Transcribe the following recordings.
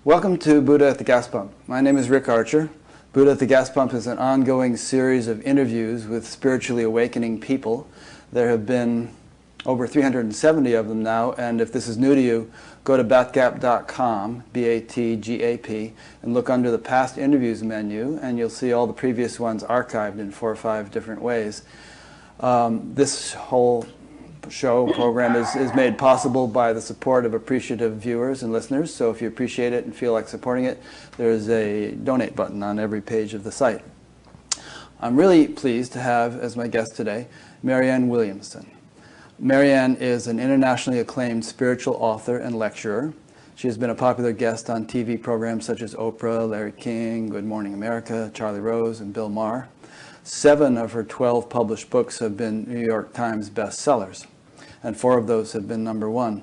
Welcome to Buddha at the Gas Pump. My name is Rick Archer. Buddha at the Gas Pump is an ongoing series of interviews with spiritually awakening people. There have been over 370 of them now, and if this is new to you, go to batgap.com, B-A-T-G-A-P, and look under the past interviews menu, and you'll see all the previous ones archived in 4 or 5 different ways. This whole program is made possible by the support of appreciative viewers and listeners, so if you appreciate it and feel like supporting it, there's a donate button on every page of the site. I'm really pleased to have as my guest today Marianne Williamson. Marianne is an internationally acclaimed spiritual author and lecturer. She has been a popular guest on TV programs such as Oprah, Larry King, Good Morning America, Charlie Rose, and Bill Maher. 7 of her 12 published books have been New York Times bestsellers, and 4 of those have been #1.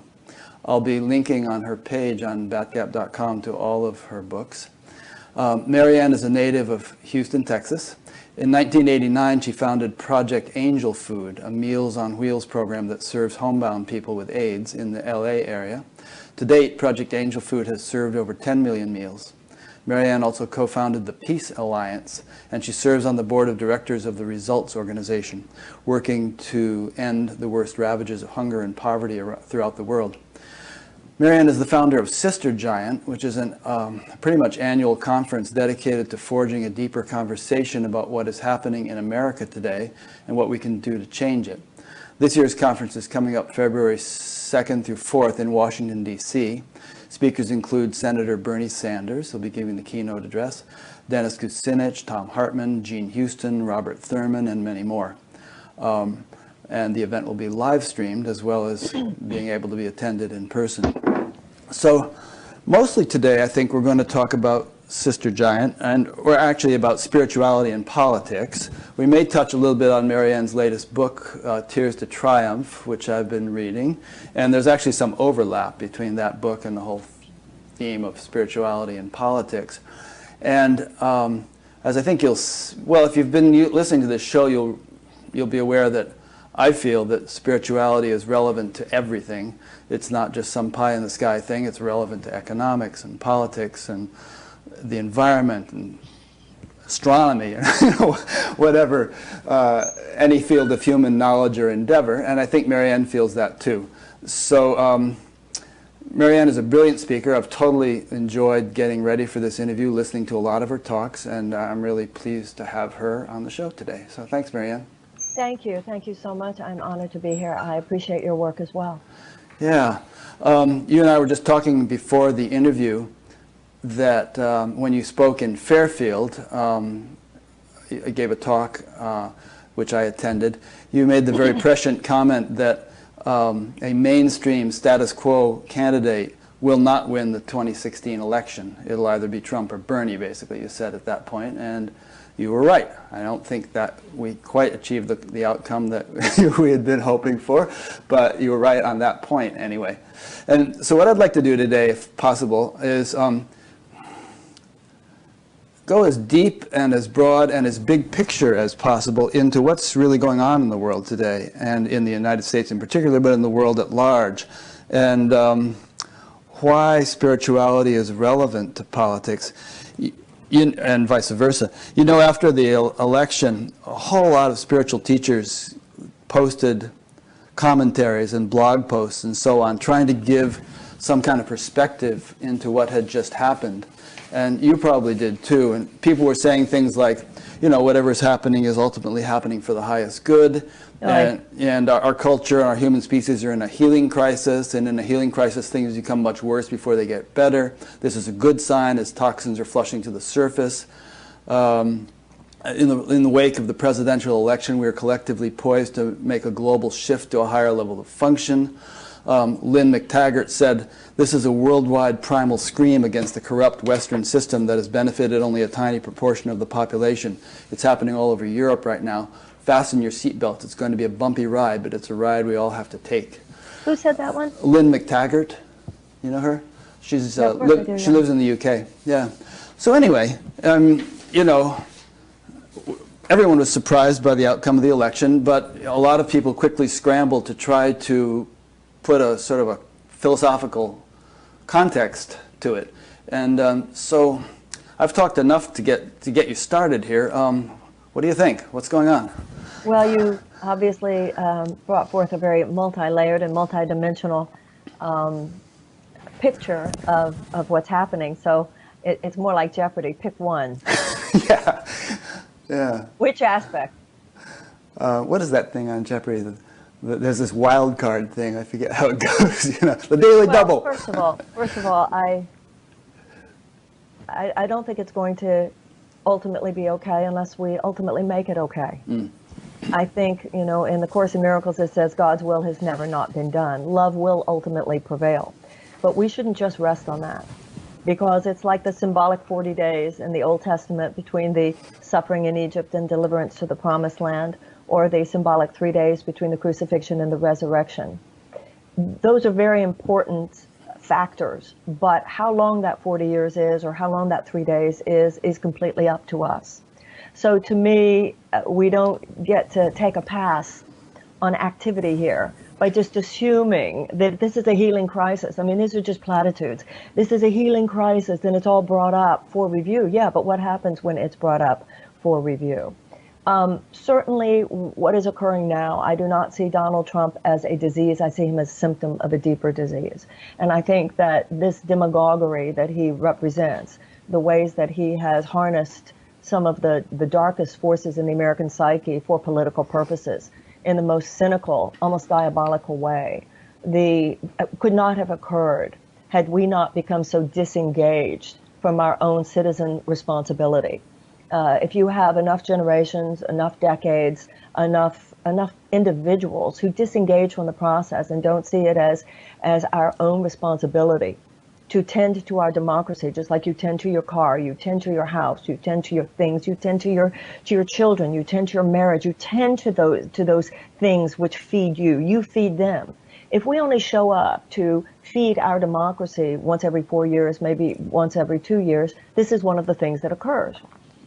I'll be linking on her page on batgap.com to all of her books. Marianne is a native of Houston, Texas. In 1989, she founded Project Angel Food, a Meals on Wheels program that serves homebound people with AIDS in the LA area. To date, Project Angel Food has served over 10 million meals. Marianne also co-founded the Peace Alliance, and she serves on the board of directors of the Results organization, working to end the worst ravages of hunger and poverty throughout the world. Marianne is the founder of Sister Giant, which is a pretty much annual conference dedicated to forging a deeper conversation about what is happening in America today and what we can do to change it. This year's conference is coming up February 2nd through 4th in Washington, D.C. Speakers include Senator Bernie Sanders, who'll be giving the keynote address, Dennis Kucinich, Thom Hartmann, Gene Houston, Robert Thurman, and many more. And the event will be live streamed as well as being able to be attended in person. So mostly today I think we're going to talk about Sister Giant, or actually about spirituality and politics. We may touch a little bit on Marianne's latest book, Tears to Triumph, which I've been reading, and there's actually some overlap between that book and the whole theme of spirituality and politics. And as I think if you've been listening to this show, you'll be aware that I feel that spirituality is relevant to everything. It's not just some pie-in-the-sky thing. It's relevant to economics and politics and the environment and astronomy, whatever, any field of human knowledge or endeavor. And I think Marianne feels that too. So Marianne is a brilliant speaker. I've totally enjoyed getting ready for this interview, listening to a lot of her talks, and I'm really pleased to have her on the show today. So thanks, Marianne. Thank you. Thank you so much. I'm honored to be here. I appreciate your work as well. Yeah. You and I were just talking before the interview that when you spoke in Fairfield, you gave a talk which I attended, you made the very prescient comment that a mainstream status quo candidate will not win the 2016 election. It'll either be Trump or Bernie, basically, you said at that point, and you were right. I don't think that we quite achieved the outcome that we had been hoping for, but you were right on that point anyway. And so what I'd like to do today, if possible, is go as deep and as broad and as big picture as possible into what's really going on in the world today, and in the United States in particular, but in the world at large, and why spirituality is relevant to politics. And vice versa. You know, after the election, a whole lot of spiritual teachers posted commentaries and blog posts and so on, trying to give some kind of perspective into what had just happened. And you probably did too. And people were saying things like, you know, whatever's happening is ultimately happening for the highest good. Right. And our culture and our human species are in a healing crisis, and in a healing crisis things become much worse before they get better. This is a good sign as toxins are flushing to the surface. In the wake of the presidential election, we are collectively poised to make a global shift to a higher level of function. Lynn McTaggart said, "This is a worldwide primal scream against the corrupt Western system that has benefited only a tiny proportion of the population. It's happening all over Europe right now. Fasten your seatbelts. It's going to be a bumpy ride, but it's a ride we all have to take." Who said that one? Lynn McTaggart. You know her? She's Yeah, of course I do, she yeah. lives in the UK. Yeah. So anyway, you know, everyone was surprised by the outcome of the election, but a lot of people quickly scrambled to try to put a sort of a philosophical context to it. And so I've talked enough to get you started here. What do you think? What's going on? Well, you obviously brought forth a very multi-layered and multi-dimensional picture of what's happening. So it's more like Jeopardy. Pick one. Yeah. Yeah. Which aspect? What is that thing on Jeopardy? There's this wild card thing. I forget how it goes. The daily double. First of all, I don't think it's going to ultimately be okay unless we ultimately make it okay. Mm. I think, in the Course in Miracles it says God's will has never not been done. Love will ultimately prevail. But we shouldn't just rest on that, because it's like the symbolic 40 days in the Old Testament between the suffering in Egypt and deliverance to the Promised Land, or the symbolic 3 days between the crucifixion and the resurrection. Those are very important factors, but how long that 40 years is, or how long that 3 days is completely up to us. So to me, we don't get to take a pass on activity here by just assuming that this is a healing crisis. I mean, these are just platitudes. This is a healing crisis and it's all brought up for review. Yeah, but what happens when it's brought up for review? Certainly what is occurring now, I do not see Donald Trump as a disease. I see him as a symptom of a deeper disease. And I think that this demagoguery that he represents, the ways that he has harnessed some of the darkest forces in the American psyche for political purposes in the most cynical, almost diabolical way, could not have occurred had we not become so disengaged from our own citizen responsibility. If you have enough generations, enough decades, enough individuals who disengage from the process and don't see it as our own responsibility to tend to our democracy, just like you tend to your car, you tend to your house, you tend to your things, you tend to your children, you tend to your marriage, you tend to those things which feed you. You feed them. If we only show up to feed our democracy once every 4 years, maybe once every 2 years, this is one of the things that occurs.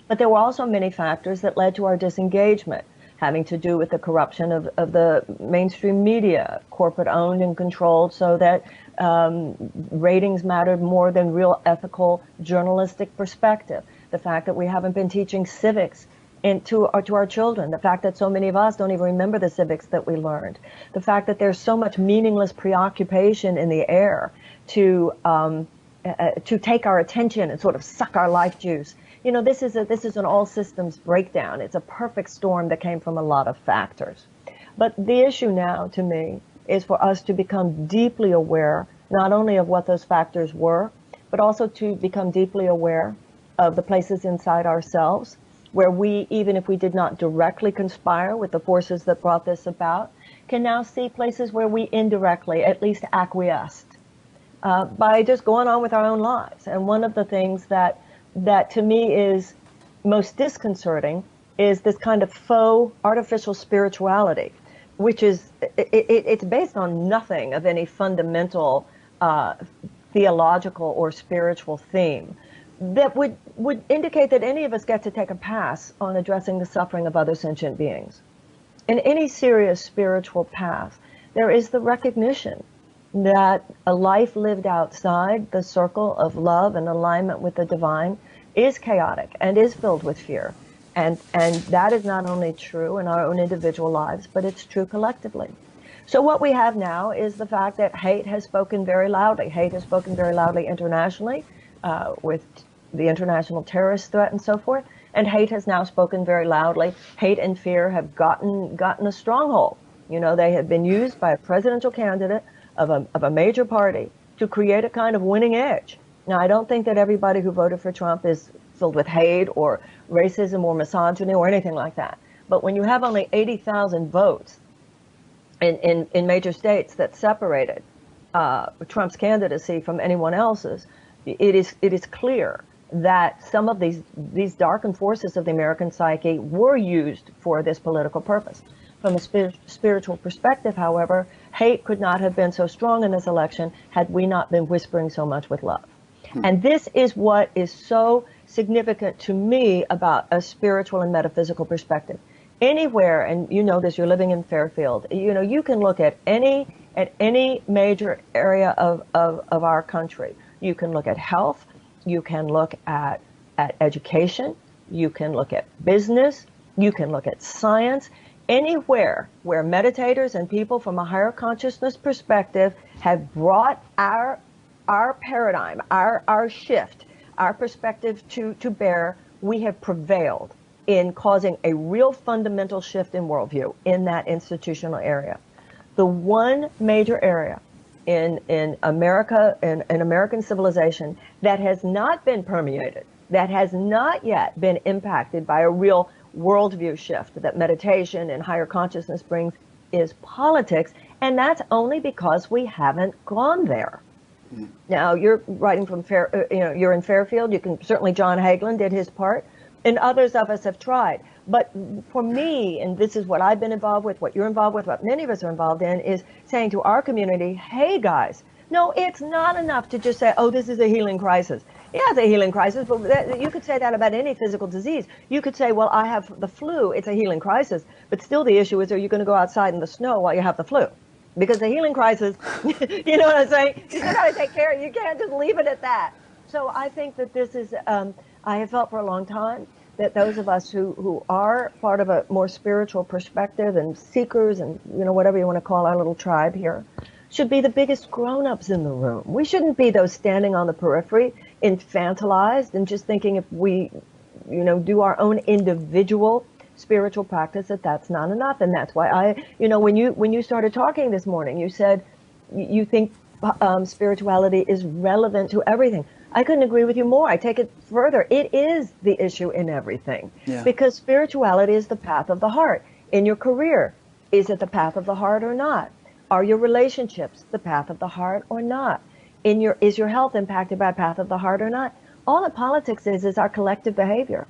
But there were also many factors that led to our disengagement, having to do with the corruption of the mainstream media, corporate owned and controlled, so that ratings mattered more than real ethical journalistic perspective. The fact that we haven't been teaching civics to our children, the fact that so many of us don't even remember the civics that we learned, the fact that there's so much meaningless preoccupation in the air to take our attention and sort of suck our life juice. This is an all systems breakdown. It's a perfect storm that came from a lot of factors. But the issue now, to me, is for us to become deeply aware, not only of what those factors were, but also to become deeply aware of the places inside ourselves where we, even if we did not directly conspire with the forces that brought this about, can now see places where we indirectly at least acquiesced by just going on with our own lives. And one of the things that to me is most disconcerting is this kind of faux artificial spirituality, which is, it's based on nothing of any fundamental theological or spiritual theme that would indicate that any of us get to take a pass on addressing the suffering of other sentient beings. In any serious spiritual path, there is the recognition that a life lived outside the circle of love and alignment with the divine is chaotic and is filled with fear. And that is not only true in our own individual lives, but it's true collectively. So what we have now is the fact that hate has spoken very loudly. Hate has spoken very loudly internationally with the international terrorist threat and so forth. And hate has now spoken very loudly. Hate and fear have gotten a stronghold. They have been used by a presidential candidate of a major party to create a kind of winning edge. Now, I don't think that everybody who voted for Trump is filled with hate or racism or misogyny or anything like that. But when you have only 80,000 votes in major states that separated Trump's candidacy from anyone else's, it is clear that some of these darkened forces of the American psyche were used for this political purpose. From a spiritual perspective, however, hate could not have been so strong in this election had we not been whispering so much with love. And this is what is so significant to me about a spiritual and metaphysical perspective. Anywhere, and you know this, you're living in Fairfield, you can look at any major area of our country. You can look at health, You can look at education. You can look at business. You can look at science. Anywhere where meditators and people from a higher consciousness perspective have brought our paradigm, our shift, our perspective to bear, we have prevailed in causing a real fundamental shift in worldview in that institutional area. The one major area in America, in American civilization, that has not been permeated, that has not yet been impacted by a real worldview shift that meditation and higher consciousness brings, is politics, and that's only because we haven't gone there. Now, you're writing from you're in Fairfield. You can certainly, John Hagelin did his part, and others of us have tried. But for me, and this is what I've been involved with, what you're involved with, what many of us are involved in, is saying to our community, hey guys, no, it's not enough to just say, oh, this is a healing crisis. Yeah, it's a healing crisis, but you could say that about any physical disease. You could say, well, I have the flu, it's a healing crisis, but still the issue is, are you going to go outside in the snow while you have the flu? Because the healing crisis, you know what I'm saying? You still got to take care of it. You can't just leave it at that. So I think that this is, I have felt for a long time that those of us who are part of a more spiritual perspective and seekers and, you know, whatever you want to call our little tribe here, should be the biggest grown-ups in the room. We shouldn't be those standing on the periphery, infantilized, and just thinking if we, you know, do our own individual spiritual practice, that's not enough. And that's why I, you know, when you started talking this morning, you said you think spirituality is relevant to everything. I couldn't agree with you more. I take it further. It is the issue in everything. Yeah. Because spirituality is the path of the heart. In your career, is it the path of the heart or not? Are your relationships the path of the heart or not? Is your health impacted by path of the heart or not? All that politics is our collective behavior.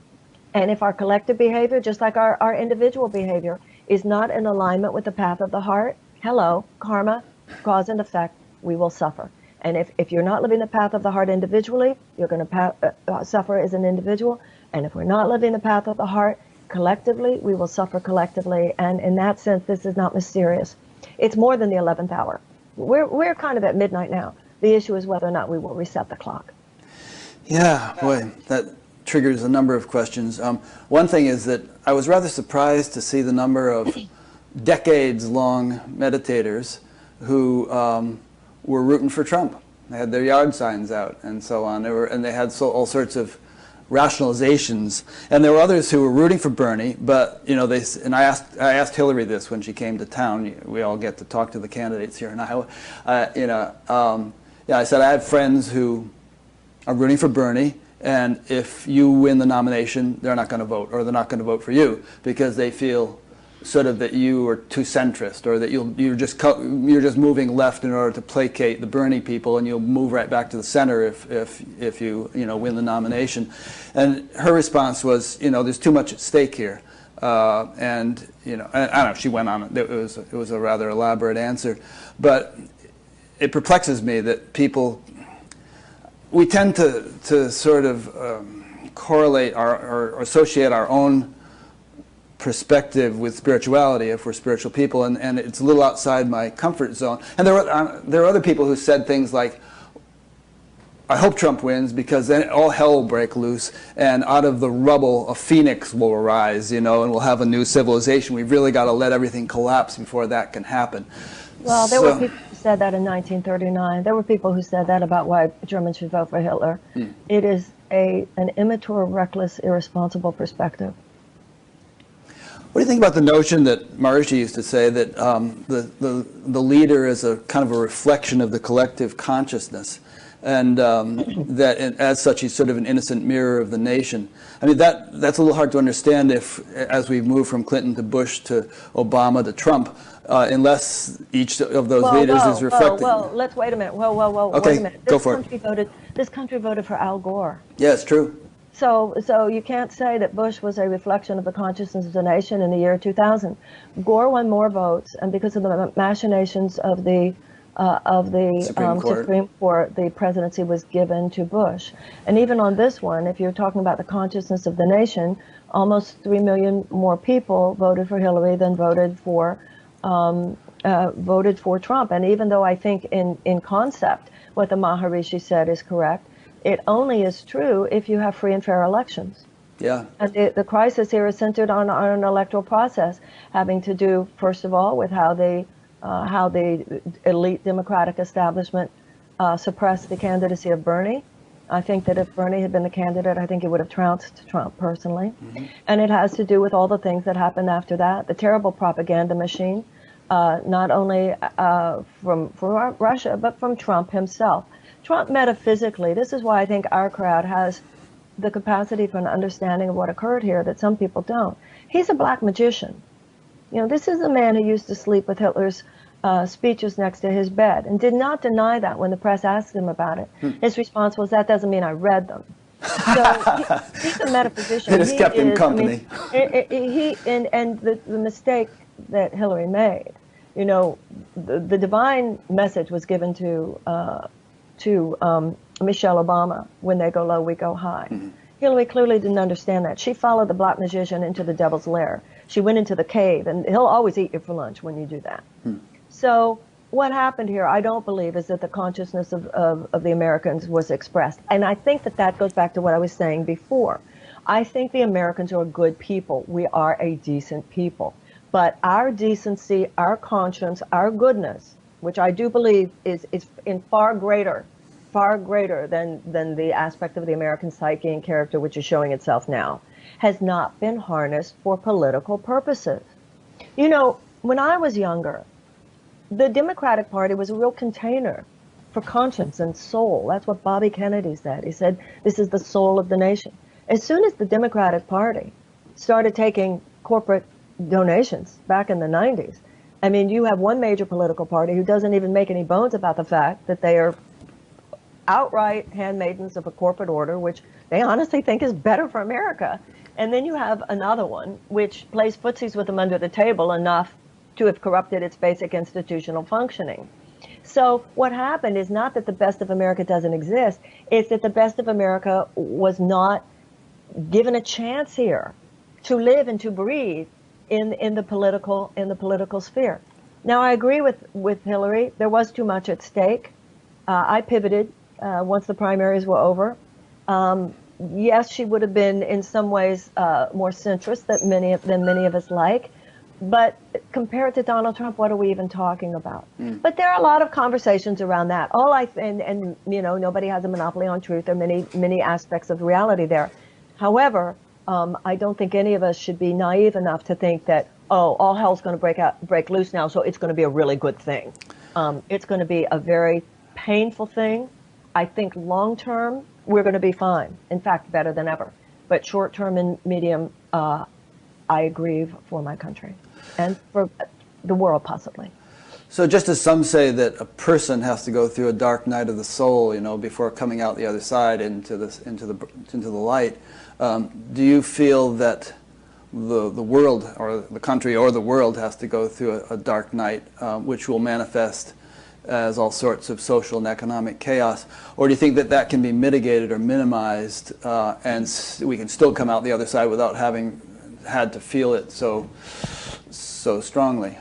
And if our collective behavior, just like our individual behavior, is not in alignment with the path of the heart, hello, karma, cause and effect, we will suffer. And if you're not living the path of the heart individually, you're going to suffer as an individual. And if we're not living the path of the heart collectively, we will suffer collectively. And in that sense, this is not mysterious. It's more than the 11th hour. We're kind of at midnight now. The issue is whether or not we will reset the clock. Yeah, boy, that triggers a number of questions. One thing is that I was rather surprised to see the number of decades-long meditators who were rooting for Trump. They had their yard signs out and so on. They had all sorts of rationalizations, and there were others who were rooting for Bernie. But you know, I asked Hillary this when she came to town. We all get to talk to the candidates here in Iowa. I said I have friends who are rooting for Bernie, and if you win the nomination, they're not going to vote, or they're not going to vote for you because they feel sort of that you are too centrist, or that you're just moving left in order to placate the Bernie people, and you'll move right back to the center if you win the nomination. And her response was, there's too much at stake here, and I don't know. She went on. It was a rather elaborate answer, but it perplexes me that we tend to sort of correlate or associate our own perspective with spirituality if we're spiritual people, and it's a little outside my comfort zone. And there are other people who said things like, I hope Trump wins because then all hell will break loose, and out of the rubble a phoenix will arise, and we'll have a new civilization. We've really got to let everything collapse before that can happen. Well, there were people who said that in 1939. There were people who said that about why Germans should vote for Hitler. It is an immature, reckless, irresponsible perspective. What do you think about the notion that Maharishi used to say that the leader is a kind of a reflection of the collective consciousness, and that as such he's sort of an innocent mirror of the nation? I mean, that's a little hard to understand as we move from Clinton to Bush to Obama to Trump, unless each of those leaders is reflecting. Well, let's wait a minute. Okay, wait a minute. Go for it. This country voted for Al Gore. Yeah, it's true. So you can't say that Bush was a reflection of the consciousness of the nation in the year 2000. Gore won more votes, and because of the machinations of the Supreme Court, the presidency was given to Bush. And even on this one, if you're talking about the consciousness of the nation, almost 3 million more people voted for Hillary than voted for Trump. And even though I think in concept what the Maharishi said is correct, It only is true if you have free and fair elections. Yeah. And the crisis here is centered on an electoral process, having to do, first of all, with how the elite Democratic establishment suppressed the candidacy of Bernie. I think that if Bernie had been the candidate, I think he would have trounced Trump personally. Mm-hmm. And it has to do with all the things that happened after that, the terrible propaganda machine, not only from Russia, but from Trump himself. Trump metaphysically, this is why I think our crowd has the capacity for an understanding of what occurred here that some people don't. He's a black magician. You know, this is a man who used to sleep with Hitler's speeches next to his bed and did not deny that when the press asked him about it. His response was, that doesn't mean I read them. So he's a metaphysician. They just kept him company. I mean, and the mistake that Hillary made, you know, the divine message was given to Michelle Obama, when they go low, we go high. Mm-hmm. Hillary clearly didn't understand that. She followed the black magician into the devil's lair. She went into the cave, and he'll always eat you for lunch when you do that. So what happened here, I don't believe, is that the consciousness of the Americans was expressed. And I think that that goes back to what I was saying before. I think the Americans are good people. We are a decent people. But our decency, our conscience, our goodness, which I do believe is in far greater than the aspect of the American psyche and character which is showing itself now, has not been harnessed for political purposes. You know, when I was younger, the Democratic Party was a real container for conscience and soul. That's what Bobby Kennedy said. He said, this is the soul of the nation. As soon as the Democratic Party started taking corporate donations back in the 90s, I mean, you have one major political party who doesn't even make any bones about the fact that they are outright handmaidens of a corporate order, which they honestly think is better for America. And then you have another one which plays footsies with them under the table enough to have corrupted its basic institutional functioning. So what happened is not that the best of America doesn't exist, it's that the best of America was not given a chance here to live and to breathe in the political sphere. Now, I agree with Hillary. There was too much at stake. I pivoted once the primaries were over. Yes, she would have been in some ways more centrist than many of us like. But compared to Donald Trump, what are we even talking about? But there are a lot of conversations around that. And you know, nobody has a monopoly on truth. There are many aspects of reality there. However, I don't think any of us should be naive enough to think that, oh, all hell's going to break loose now, so it's going to be a really good thing. It's going to be a very painful thing. I think long term, we're going to be fine. In fact, better than ever. But short term and medium, I grieve for my country and for the world, possibly. So just as some say that a person has to go through a dark night of the soul, you know, before coming out the other side into the light, do you feel that the world or the country or the world has to go through a dark night, which will manifest as all sorts of social and economic chaos? Or do you think that that can be mitigated or minimized and we can still come out the other side without having had to feel it so strongly?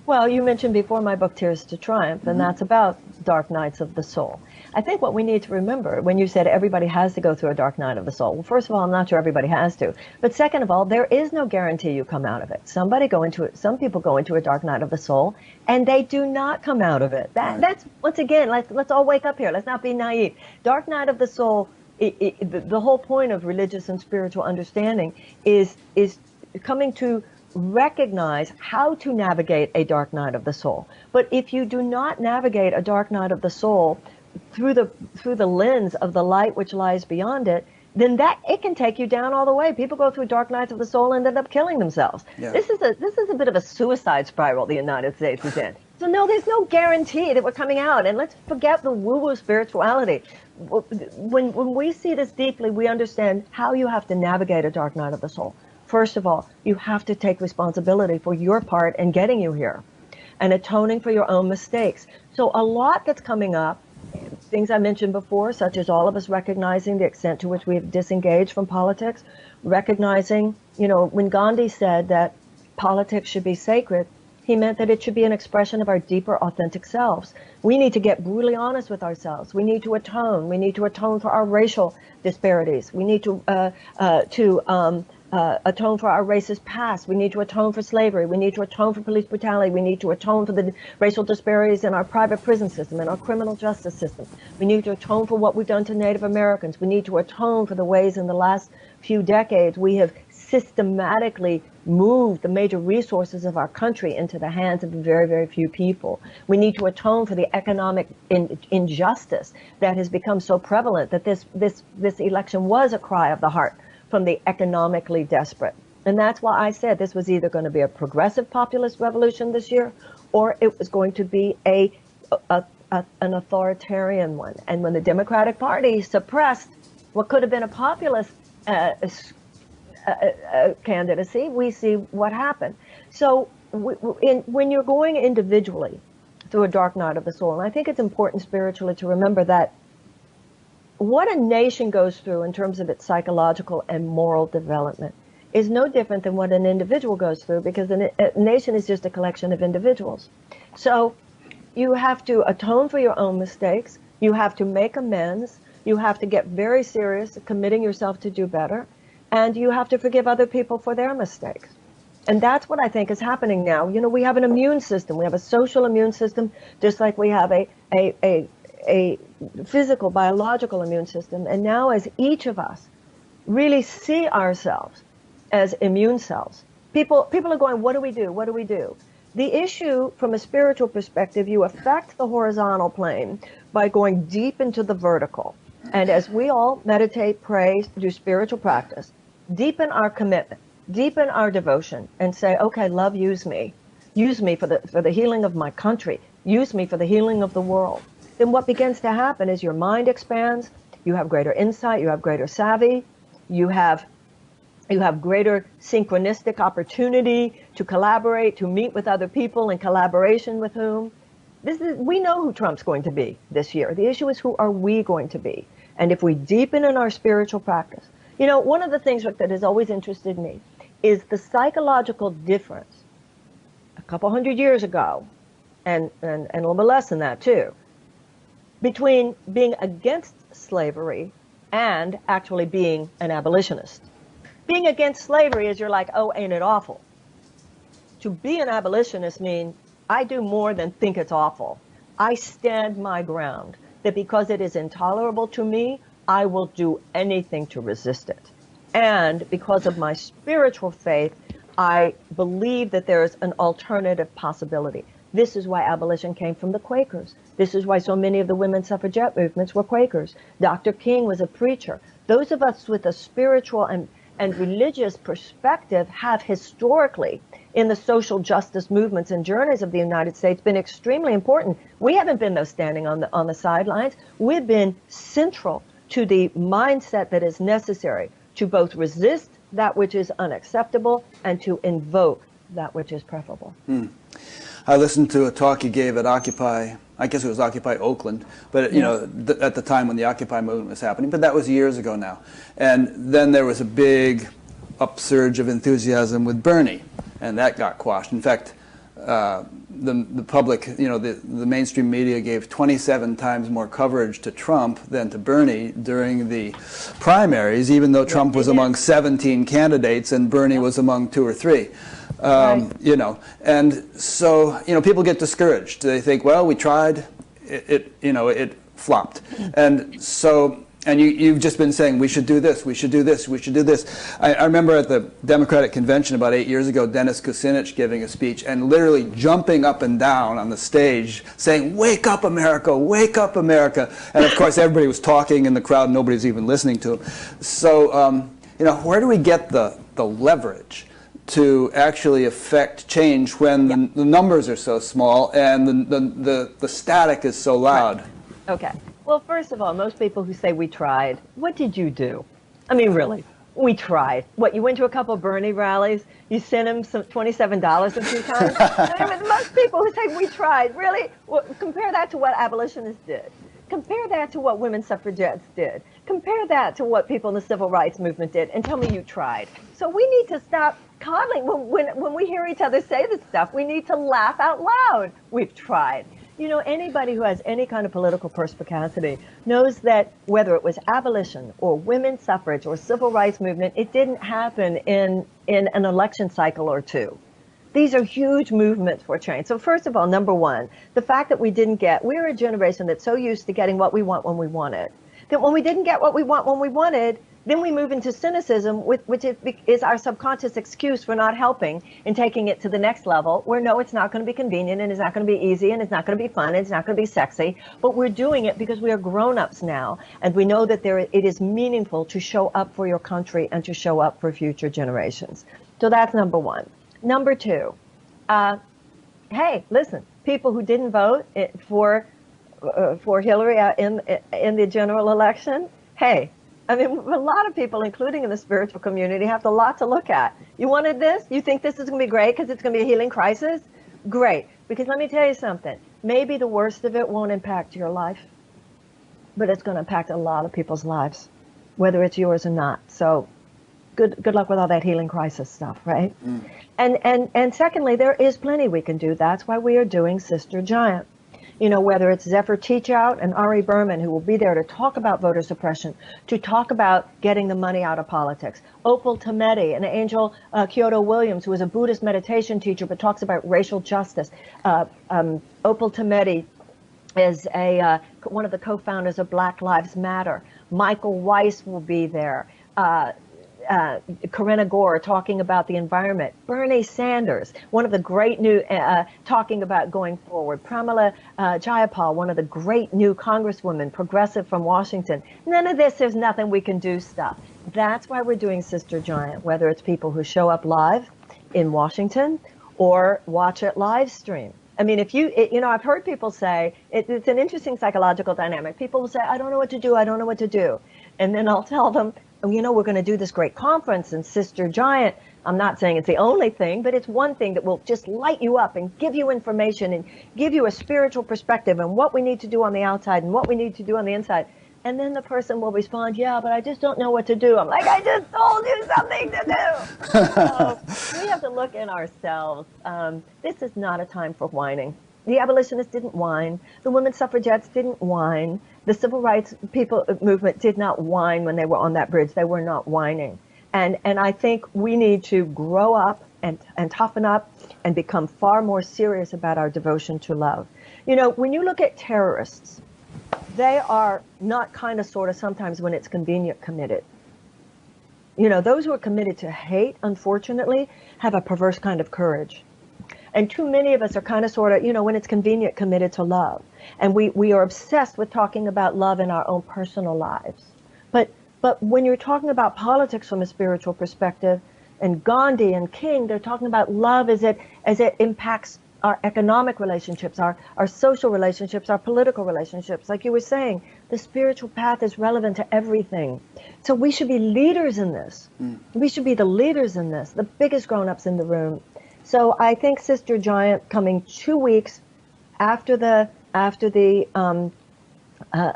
Well, you mentioned before my book, Tears to Triumph, and that's about dark nights of the soul. I think what we need to remember, when you said everybody has to go through a dark night of the soul, well, first of all, I'm not sure everybody has to. But second of all, there is no guarantee you come out of it. Some people go into a dark night of the soul, and they do not come out of it. That's, once again, let's all wake up here. Let's not be naive. Dark night of the soul, the whole point of religious and spiritual understanding is coming to recognize how to navigate a dark night of the soul. But if you do not navigate a dark night of the soul through the lens of the light which lies beyond it, then that it can take you down all the way. People go through dark nights of the soul and end up killing themselves. Yeah. This is a bit of a suicide spiral the United States is in. So no, there's no guarantee that we're coming out. And let's forget the woo-woo spirituality. When we see this deeply, we understand how you have to navigate a dark night of the soul. First of all, you have to take responsibility for your part in getting you here and atoning for your own mistakes. So a lot that's coming up, things I mentioned before, such as all of us recognizing the extent to which we've disengaged from politics, recognizing, you know, when Gandhi said that politics should be sacred, He meant that it should be an expression of our deeper, authentic selves. We need to get brutally honest with ourselves. We need to atone. We need to atone for our racial disparities. We need to atone for our racist past. We need to atone for slavery. We need to atone for police brutality. We need to atone for the racial disparities in our private prison system and our criminal justice system. We need to atone for what we've done to Native Americans. We need to atone for the ways in the last few decades we have systematically moved the major resources of our country into the hands of very, very few people. We need to atone for the economic injustice that has become so prevalent that this election was a cry of the heart from the economically desperate. And that's why I said this was either going to be a progressive populist revolution this year, or it was going to be an authoritarian one. And when the Democratic Party suppressed what could have been a populist candidacy, we see what happened. So when you're going individually through a dark night of the soul, and I think it's important spiritually to remember that what a nation goes through in terms of its psychological and moral development is no different than what an individual goes through, because a nation is just a collection of individuals. So you have to atone for your own mistakes. You have to make amends. You have to get very serious at committing yourself to do better. And you have to forgive other people for their mistakes. And that's what I think is happening now. You know, we have an immune system. We have a social immune system, just like we have a physical, biological immune system. And now as each of us really see ourselves as immune cells, people are going, what do we do? What do we do? The issue from a spiritual perspective, you affect the horizontal plane by going deep into the vertical. And as we all meditate, pray, do spiritual practice, deepen our commitment, deepen our devotion, and say, okay, love, use me. Use me for the healing of my country. Use me for the healing of the world. Then what begins to happen is your mind expands, you have greater insight, you have greater savvy, you have greater synchronistic opportunity to collaborate, to meet with other people in collaboration with whom. We know who Trump's going to be this year. The issue is, who are we going to be? And if we deepen in our spiritual practice, you know, one of the things that has always interested me is the psychological difference a couple hundred years ago, and a little bit less than that too, between being against slavery and actually being an abolitionist. Being against slavery is you're like, oh, ain't it awful? To be an abolitionist means I do more than think it's awful. I stand my ground, that because it is intolerable to me, I will do anything to resist it. And because of my spiritual faith, I believe that there is an alternative possibility. This is why abolition came from the Quakers. This is why so many of the women's suffragette movements were Quakers. Dr. King was a preacher. Those of us with a spiritual and religious perspective have historically, in the social justice movements and journeys of the United States, been extremely important. We haven't been those standing on the sidelines. We've been central to the mindset that is necessary to both resist that which is unacceptable and to invoke that which is preferable. I listened to a talk you gave at Occupy, I guess it was Occupy Oakland, but you know, at the time when the Occupy movement was happening, but that was years ago now. And then there was a big upsurge of enthusiasm with Bernie, and that got quashed. In fact, the public, you know, the mainstream media gave 27 times more coverage to Trump than to Bernie during the primaries, even though Trump was among 17 candidates and Bernie was among 2 or 3. You know, and so, you know, people get discouraged. They think, well, we tried, you know, it flopped. And so, and you've just been saying, we should do this, we should do this, we should do this. I remember at the Democratic Convention about 8 years ago, Dennis Kucinich giving a speech and literally jumping up and down on the stage saying, wake up, America, wake up, America. And of course, everybody was talking in the crowd, nobody was even listening to him. So, you know, where do we get the leverage to actually affect change when the numbers are so small and the static is so loud? Right. Okay. Well, first of all, most people who say we tried, what did you do? I mean, really, we tried. What, you went to a couple of Bernie rallies, you sent him some $27 a few times? I mean, most people who say we tried, really, well, compare that to what abolitionists did. Compare that to what women's suffragettes did. Compare that to what people in the civil rights movement did and tell me you tried. So we need to stop coddling. When we hear each other say this stuff, we need to laugh out loud. We've tried. You know, anybody who has any kind of political perspicacity knows that whether it was abolition or women's suffrage or civil rights movement, it didn't happen in an election cycle or two. These are huge movements for change. So first of all, number one, the fact that we're a generation that's so used to getting what we want when we want it, that when we didn't get what we want when we wanted, then we move into cynicism, which is our subconscious excuse for not helping and taking it to the next level, where no, it's not going to be convenient, and it's not going to be easy, and it's not going to be fun, and it's not going to be sexy, but we're doing it because we are grown-ups now, and we know that it is meaningful to show up for your country and to show up for future generations. So that's number one. Number two, hey, listen, people who didn't vote for Hillary in the general election, hey, I mean, a lot of people, including in the spiritual community, have a lot to look at. You wanted this? You think this is going to be great because it's going to be a healing crisis? Great. Because let me tell you something. Maybe the worst of it won't impact your life, but it's going to impact a lot of people's lives, whether it's yours or not. So good luck with all that healing crisis stuff, right? And secondly, there is plenty we can do. That's why we are doing Sister Giant. You know, whether it's Zephyr Teachout and Ari Berman, who will be there to talk about voter suppression, to talk about getting the money out of politics. Opal Tometi and Angel Kyoto Williams, who is a Buddhist meditation teacher but talks about racial justice. Opal Tometi is one of the co-founders of Black Lives Matter. Michael Weiss will be there. Corinna Gore talking about the environment. Bernie Sanders, one of the great new, talking about going forward. Pramila Jayapal, one of the great new congresswomen, progressive from Washington. None of this, there's nothing we can do stuff. That's why we're doing Sister Giant, whether it's people who show up live in Washington or watch it live stream. I mean, I've heard people say, it's an interesting psychological dynamic. People will say, I don't know what to do, I don't know what to do. And then I'll tell them, you know, we're going to do this great conference and Sister Giant. I'm not saying it's the only thing, but it's one thing that will just light you up and give you information and give you a spiritual perspective and what we need to do on the outside and what we need to do on the inside. And then the person will respond, yeah, but I just don't know what to do. I'm like, I just told you something to do. So we have to look in ourselves. This is not a time for whining. The abolitionists didn't whine. The women's suffragettes didn't whine. The civil rights movement did not whine when they were on that bridge. They were not whining. And I think we need to grow up and toughen up and become far more serious about our devotion to love. You know, when you look at terrorists, they are not kind of, sort of, sometimes when it's convenient, committed. You know, those who are committed to hate, unfortunately, have a perverse kind of courage. And too many of us are kind of, sort of, you know, when it's convenient, committed to love. And we are obsessed with talking about love in our own personal lives. But when you're talking about politics from a spiritual perspective, and Gandhi and King, they're talking about love as it impacts our economic relationships, our social relationships, our political relationships. Like you were saying, the spiritual path is relevant to everything. So we should be leaders in this. We should be the leaders in this, the biggest grown-ups in the room. So I think Sister Giant, coming 2 weeks after the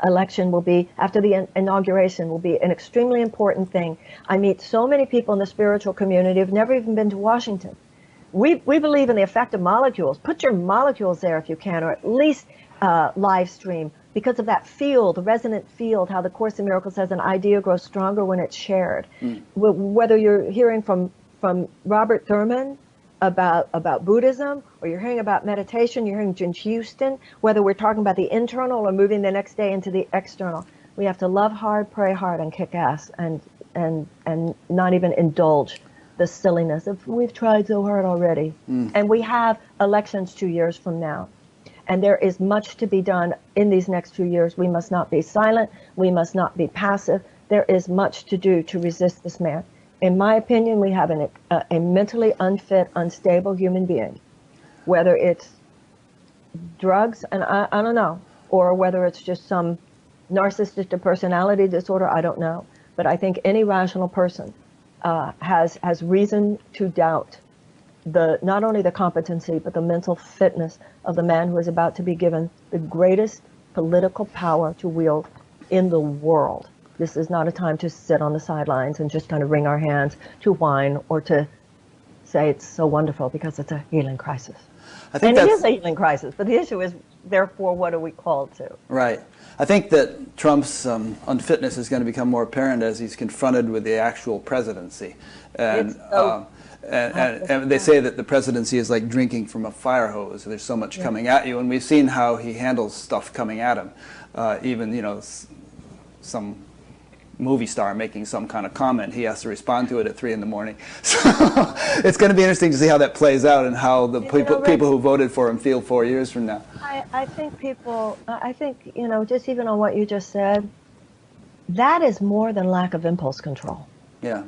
election, will be, after the inauguration, will be an extremely important thing. I meet so many people in the spiritual community who've never even been to Washington. We believe in the effect of molecules. Put your molecules there if you can, or at least live stream, because of that field, the resonant field, how the Course in Miracles says an idea grows stronger when it's shared. Whether you're hearing from Robert Thurman about Buddhism, or you're hearing about meditation, you're hearing Jim Houston, whether we're talking about the internal or moving the next day into the external, we have to love hard, pray hard, and kick ass, and not even indulge the silliness of, we've tried so hard already. And we have elections 2 years from now. And there is much to be done in these next 2 years. We must not be silent. We must not be passive. There is much to do to resist this man. In my opinion, we have a mentally unfit, unstable human being, whether it's drugs, and I don't know, or whether it's just some narcissistic personality disorder, I don't know. But I think any rational person has reason to doubt not only the competency, but the mental fitness of the man who is about to be given the greatest political power to wield in the world. This is not a time to sit on the sidelines and just kind of wring our hands, to whine, or to say it's so wonderful, because it's a healing crisis. I think and it is a healing crisis, but the issue is, therefore, what are we called to? Right. I think that Trump's unfitness is going to become more apparent as he's confronted with the actual presidency. And, and they say that the presidency is like drinking from a fire hose. There's so much coming at you, and we've seen how he handles stuff coming at him. Even, you know, some movie star making some kind of comment, he has to respond to it at 3 in the morning. So it's going to be interesting to see how that plays out and how the people who voted for him feel 4 years from now. I think people, you know, just even on what you just said, that is more than lack of impulse control. Yeah.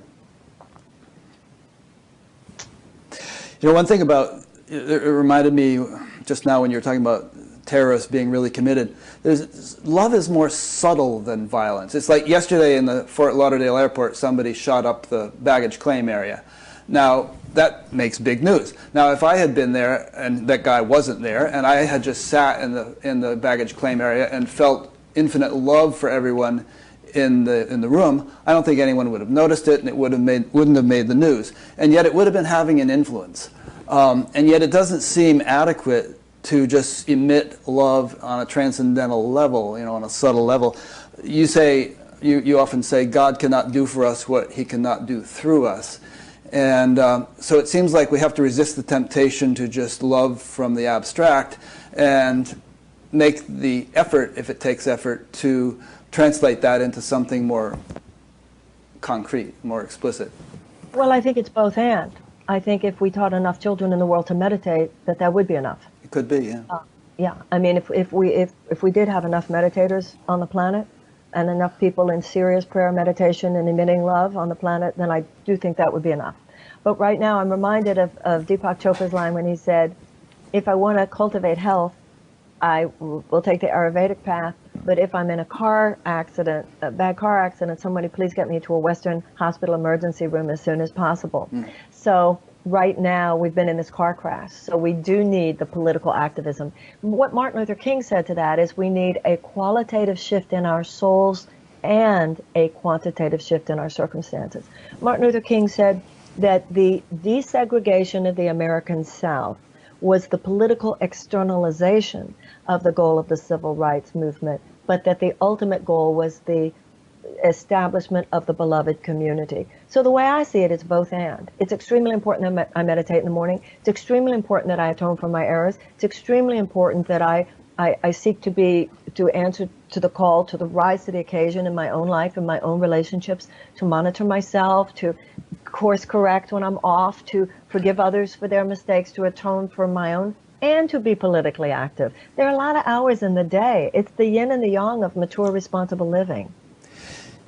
You know, one thing about, it reminded me just now when you were talking about terrorists being really committed, love is more subtle than violence. It's like yesterday in the Fort Lauderdale airport, somebody shot up the baggage claim area. Now, that makes big news. Now, if I had been there and that guy wasn't there, and I had just sat in the baggage claim area and felt infinite love for everyone in the room, I don't think anyone would have noticed it, and it wouldn't have made the news. And yet it would have been having an influence. And yet it doesn't seem adequate to just emit love on a transcendental level, you know, on a subtle level. You often say, God cannot do for us what he cannot do through us. And so it seems like we have to resist the temptation to just love from the abstract and make the effort, if it takes effort, to translate that into something more concrete, more explicit. Well, I think it's both and. I think if we taught enough children in the world to meditate, that would be enough. It could be, yeah. Yeah, I mean, if we did have enough meditators on the planet and enough people in serious prayer, meditation, and emitting love on the planet, then I do think that would be enough. But right now I'm reminded of Deepak Chopra's line when he said, if I want to cultivate health, I will take the Ayurvedic path, but if I'm in a car accident, a bad car accident, somebody please get me to a Western hospital emergency room as soon as possible. So right now we've been in this car crash, so we do need the political activism. What Martin Luther King said to that is we need a qualitative shift in our souls and a quantitative shift in our circumstances. Martin Luther King said that the desegregation of the American South was the political externalization of the goal of the civil rights movement, but that the ultimate goal was the establishment of the beloved community. So the way I see it, it's both and. It's extremely important that I meditate in the morning. It's extremely important that I atone for my errors. It's extremely important that I seek to answer to the call, to the rise to the occasion in my own life, in my own relationships, to monitor myself, to course correct when I'm off, to forgive others for their mistakes, to atone for my own, and to be politically active. There are a lot of hours in the day. It's the yin and the yang of mature, responsible living.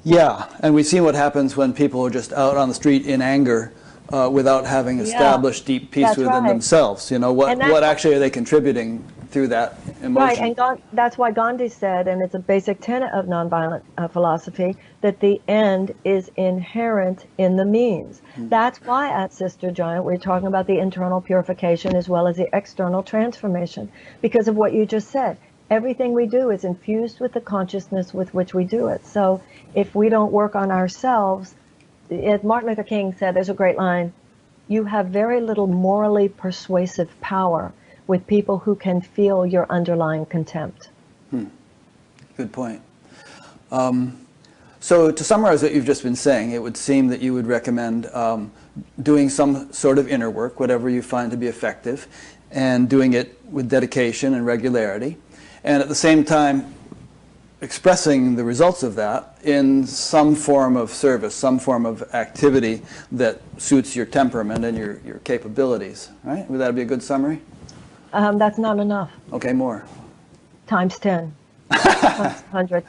Yeah, and we've seen what happens when people are just out on the street in anger without having established deep peace within themselves. You know, what actually are they contributing through that emotion? Right, and that's why Gandhi said, and it's a basic tenet of nonviolent philosophy, that the end is inherent in the means. That's why at Sister Giant we're talking about the internal purification as well as the external transformation, because of what you just said. Everything we do is infused with the consciousness with which we do it. So if we don't work on ourselves, as Martin Luther King said, there's a great line, you have very little morally persuasive power with people who can feel your underlying contempt. Good point. So to summarize what you've just been saying, it would seem that you would recommend doing some sort of inner work, whatever you find to be effective, and doing it with dedication and regularity, and at the same time expressing the results of that in some form of service, some form of activity that suits your temperament and your capabilities, right? Would that be a good summary? That's not enough. Okay, more. Times 10. Times 100.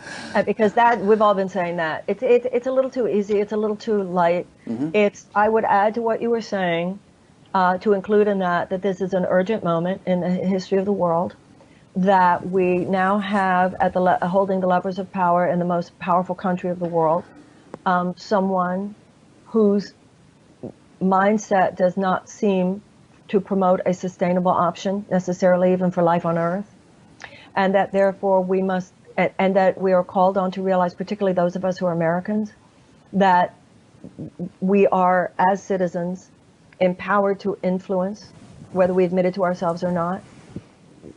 Because that, we've all been saying that. It's a little too easy. It's a little too light. I would add to what you were saying, to include in that this is an urgent moment in the history of the world, that we now have holding the levers of power in the most powerful country of the world, someone whose mindset does not seem to promote a sustainable option necessarily even for life on Earth, and that therefore we must and that we are called on to realize, particularly those of us who are Americans, that we are, as citizens, empowered to influence, whether we admit it to ourselves or not,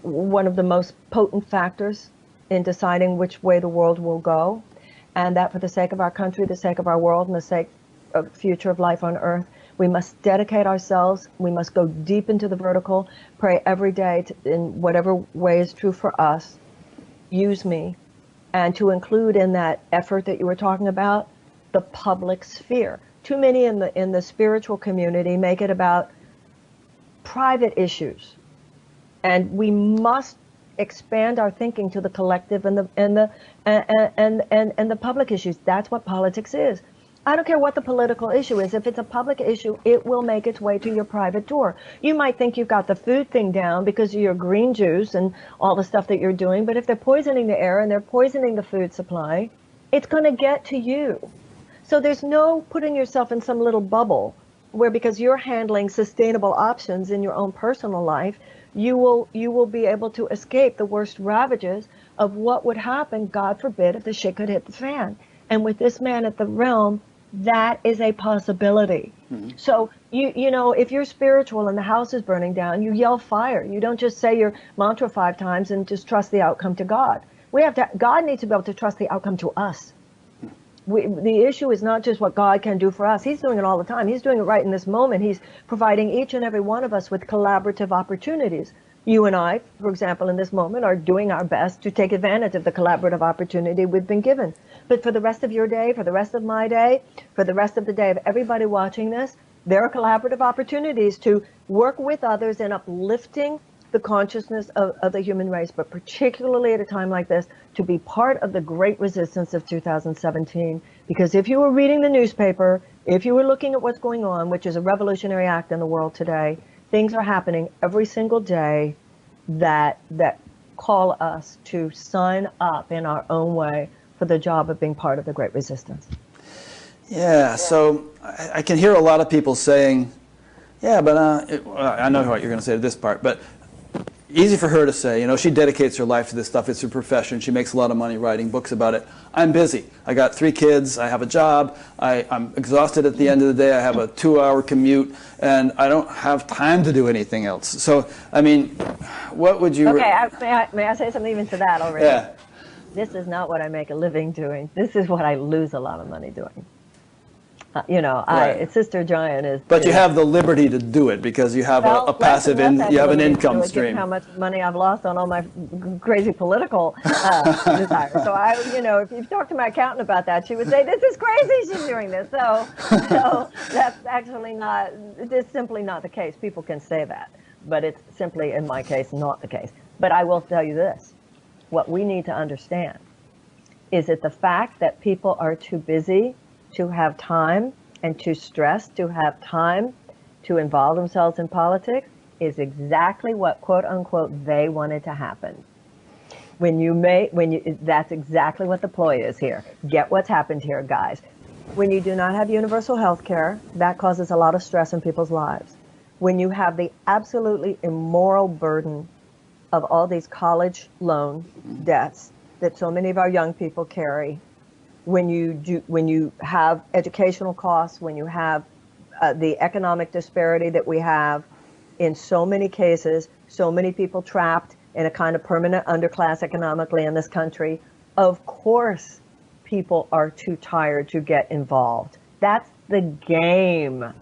one of the most potent factors in deciding which way the world will go, and that for the sake of our country, the sake of our world, and the sake of the future of life on Earth, we must dedicate ourselves, we must go deep into the vertical, pray every day in whatever way is true for us, use me, and to include in that effort that you were talking about, the public sphere. Too many in the spiritual community make it about private issues, and we must expand our thinking to the collective and the public issues. That's what politics is. I don't care what the political issue is. If it's a public issue, it will make its way to your private door. You might think you've got the food thing down because of your green juice and all the stuff that you're doing, but if they're poisoning the air and they're poisoning the food supply, it's going to get to you. So there's no putting yourself in some little bubble where, because you're handling sustainable options in your own personal life, you will be able to escape the worst ravages of what would happen, God forbid, if the shit could hit the fan. And with this man at the realm, that is a possibility. Mm-hmm. So you know, if you're spiritual and the house is burning down, you yell fire. You don't just say your mantra 5 times and just trust the outcome to God. God needs to be able to trust the outcome to us. The issue is not just what God can do for us. He's doing it all the time. He's doing it right in this moment. He's providing each and every one of us with collaborative opportunities. You and I, for example, in this moment, are doing our best to take advantage of the collaborative opportunity we've been given. But for the rest of your day, for the rest of my day, for the rest of the day of everybody watching this, there are collaborative opportunities to work with others in uplifting the consciousness of the human race, but particularly at a time like this, to be part of the great resistance of 2017. Because if you were reading the newspaper, if you were looking at what's going on, which is a revolutionary act in the world today, things are happening every single day that call us to sign up in our own way for the job of being part of the great resistance. Yeah, so I can hear a lot of people saying, yeah, but I know what you're going to say to this part, but easy for her to say, you know, she dedicates her life to this stuff. It's her profession. She makes a lot of money writing books about it. I'm busy. I got 3 kids. I have a job. I'm exhausted at the end of the day. I have a 2-hour commute, and I don't have time to do anything else. So, I mean, what would you... Okay, may I say something even to that already? Yeah. This is not what I make a living doing. This is what I lose a lot of money doing. You know, right. Sister Giant is... But you have the liberty to do it because you have a passive, you have an income stream. How much money I've lost on all my crazy political desires. So you know, if you talk to my accountant about that, she would say, this is crazy she's doing this. So that's actually not, it's simply not the case. People can say that, but it's simply, in my case, not the case. But I will tell you this, what we need to understand is that the fact that people are too busy to have time and too stressed to have time to involve themselves in politics is exactly what, quote unquote, they wanted to happen. That's exactly what the ploy is here. Get what's happened here, guys. When you do not have universal health care, that causes a lot of stress in people's lives. When you have the absolutely immoral burden of all these college loan debts that so many of our young people carry, when you have educational costs, when you have the economic disparity that we have in so many cases, so many people trapped in a kind of permanent underclass economically in this country, of course people are too tired to get involved. That's the game.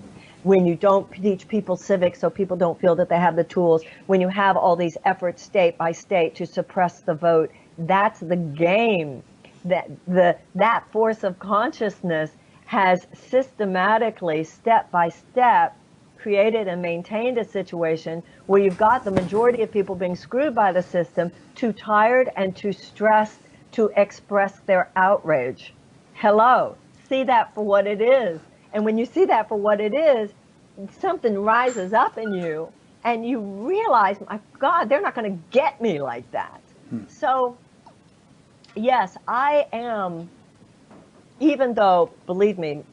When you don't teach people civics so people don't feel that they have the tools, when you have all these efforts state by state to suppress the vote, that's the game. That force of consciousness has systematically, step by step, created and maintained a situation where you've got the majority of people being screwed by the system, too tired and too stressed to express their outrage. Hello, see that for what it is. And when you see that for what it is, something rises up in you and you realize, my God, they're not going to get me like that. So yes, I am, even though, believe me,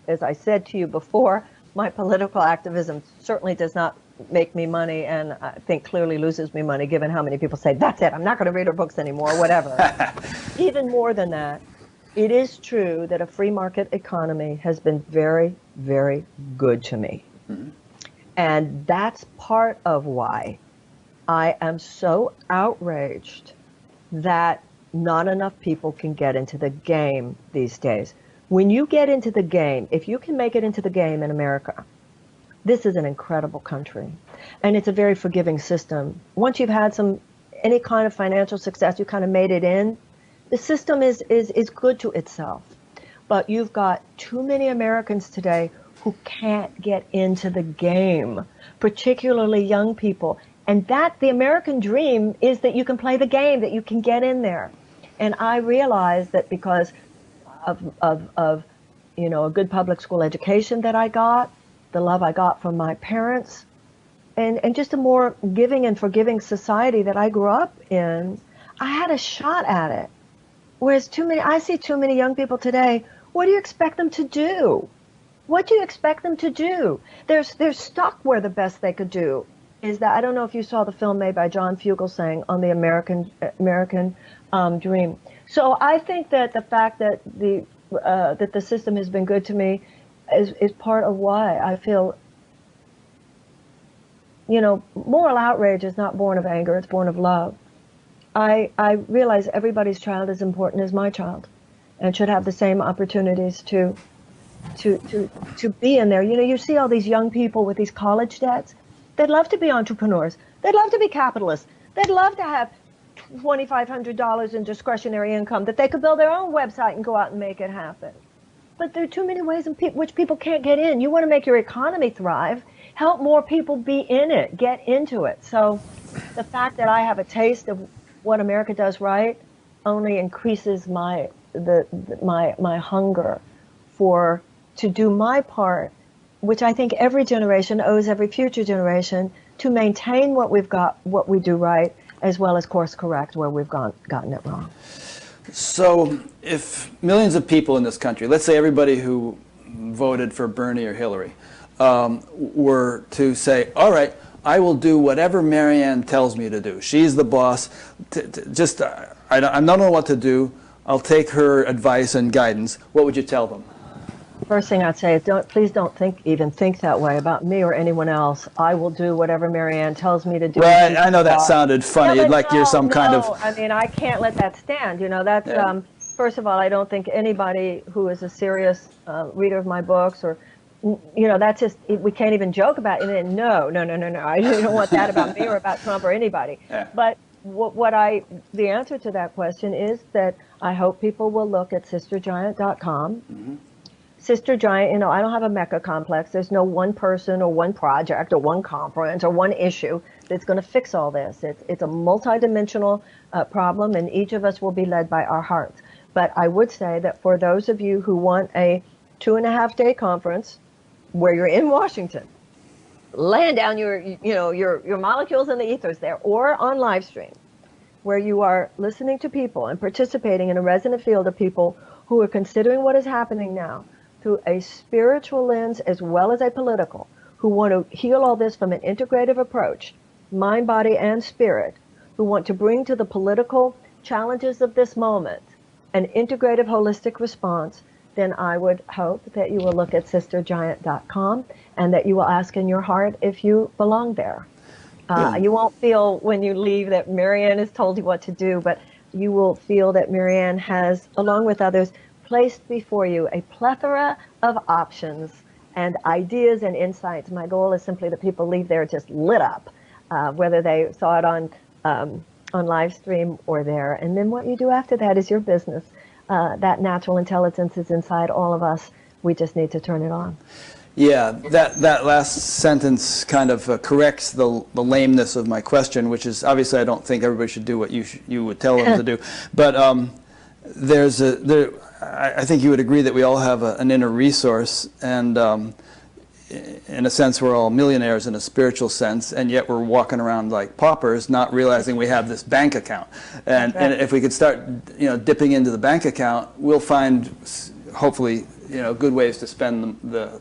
as I said to you before, my political activism certainly does not make me money, and I think clearly loses me money, given how many people say, that's it, I'm not going to read her books anymore, whatever. Even more than that, it is true that a free market economy has been very, very good to me. Mm-hmm. And that's part of why I am so outraged that not enough people can get into the game these days. When you get into the game, if you can make it into the game in America, this is an incredible country. And it's a very forgiving system. Once you've had any kind of financial success, you kind of made it in, the system is good to itself. But you've got too many Americans today who can't get into the game, particularly young people. And the American dream is that you can play the game, that you can get in there. And I realize that because of a good public school education that I got, the love I got from my parents, and just a more giving and forgiving society that I grew up in, I had a shot at it. Whereas I see too many young people today, what do you expect them to do? What do you expect them to do? They're stuck where the best they could do is that, I don't know if you saw the film made by John Fugelsang on the American dream. So I think that the fact that the system has been good to me is part of why I feel, moral outrage is not born of anger, it's born of love. I realize everybody's child is important as my child and should have the same opportunities to be in there. You see all these young people with these college debts. They'd love to be entrepreneurs. They'd love to be capitalists. They'd love to have $2,500 in discretionary income that they could build their own website and go out and make it happen. But there are too many ways in which people can't get in. You want to make your economy thrive, help more people be in it, get into it. So the fact that I have a taste of what America does right only increases my hunger to do my part, which I think every generation owes every future generation, to maintain what we've got, what we do right, as well as course correct where we've gotten it wrong. So if millions of people in this country, let's say everybody who voted for Bernie or Hillary, were to say, all right, I will do whatever Marianne tells me to do. She's the boss. I don't know what to do. I'll take her advice and guidance. What would you tell them? First thing I'd say is please don't even think that way about me or anyone else. I will do whatever Marianne tells me to do. Right, I know that sounded funny, you're some kind of... I mean, I can't let that stand. That's, yeah. First of all, I don't think anybody who is a serious reader of my books or, that's just, we can't even joke about it. No. I don't want that about me or about Trump or anybody. Yeah. But the answer to that question is that I hope people will look at sistergiant.com. Mm-hmm. Sister Giant, I don't have a Mecca complex. There's no one person or one project or one conference or one issue that's going to fix all this. It's a multidimensional problem, and each of us will be led by our hearts. But I would say that for those of you who want a 2.5-day conference where you're in Washington, laying down your molecules in the ethers there, or on live stream, where you are listening to people and participating in a resonant field of people who are considering what is happening now through a spiritual lens as well as a political, who want to heal all this from an integrative approach, mind, body, and spirit, who want to bring to the political challenges of this moment an integrative, holistic response, then I would hope that you will look at sistergiant.com and that you will ask in your heart if you belong there. You won't feel when you leave that Marianne has told you what to do, but you will feel that Marianne has, along with others, placed before you a plethora of options and ideas and insights. My goal is simply that people leave there just lit up, whether they saw it on live stream or there. And then what you do after that is your business. That natural intelligence is inside all of us. We just need to turn it on. Yeah, that last sentence kind of corrects the lameness of my question, which is obviously I don't think everybody should do what you would tell them to do. But I think you would agree that we all have an inner resource, and in a sense we're all millionaires in a spiritual sense, and yet we're walking around like paupers, not realizing we have this bank account. And if we could start dipping into the bank account, we'll find hopefully good ways to spend the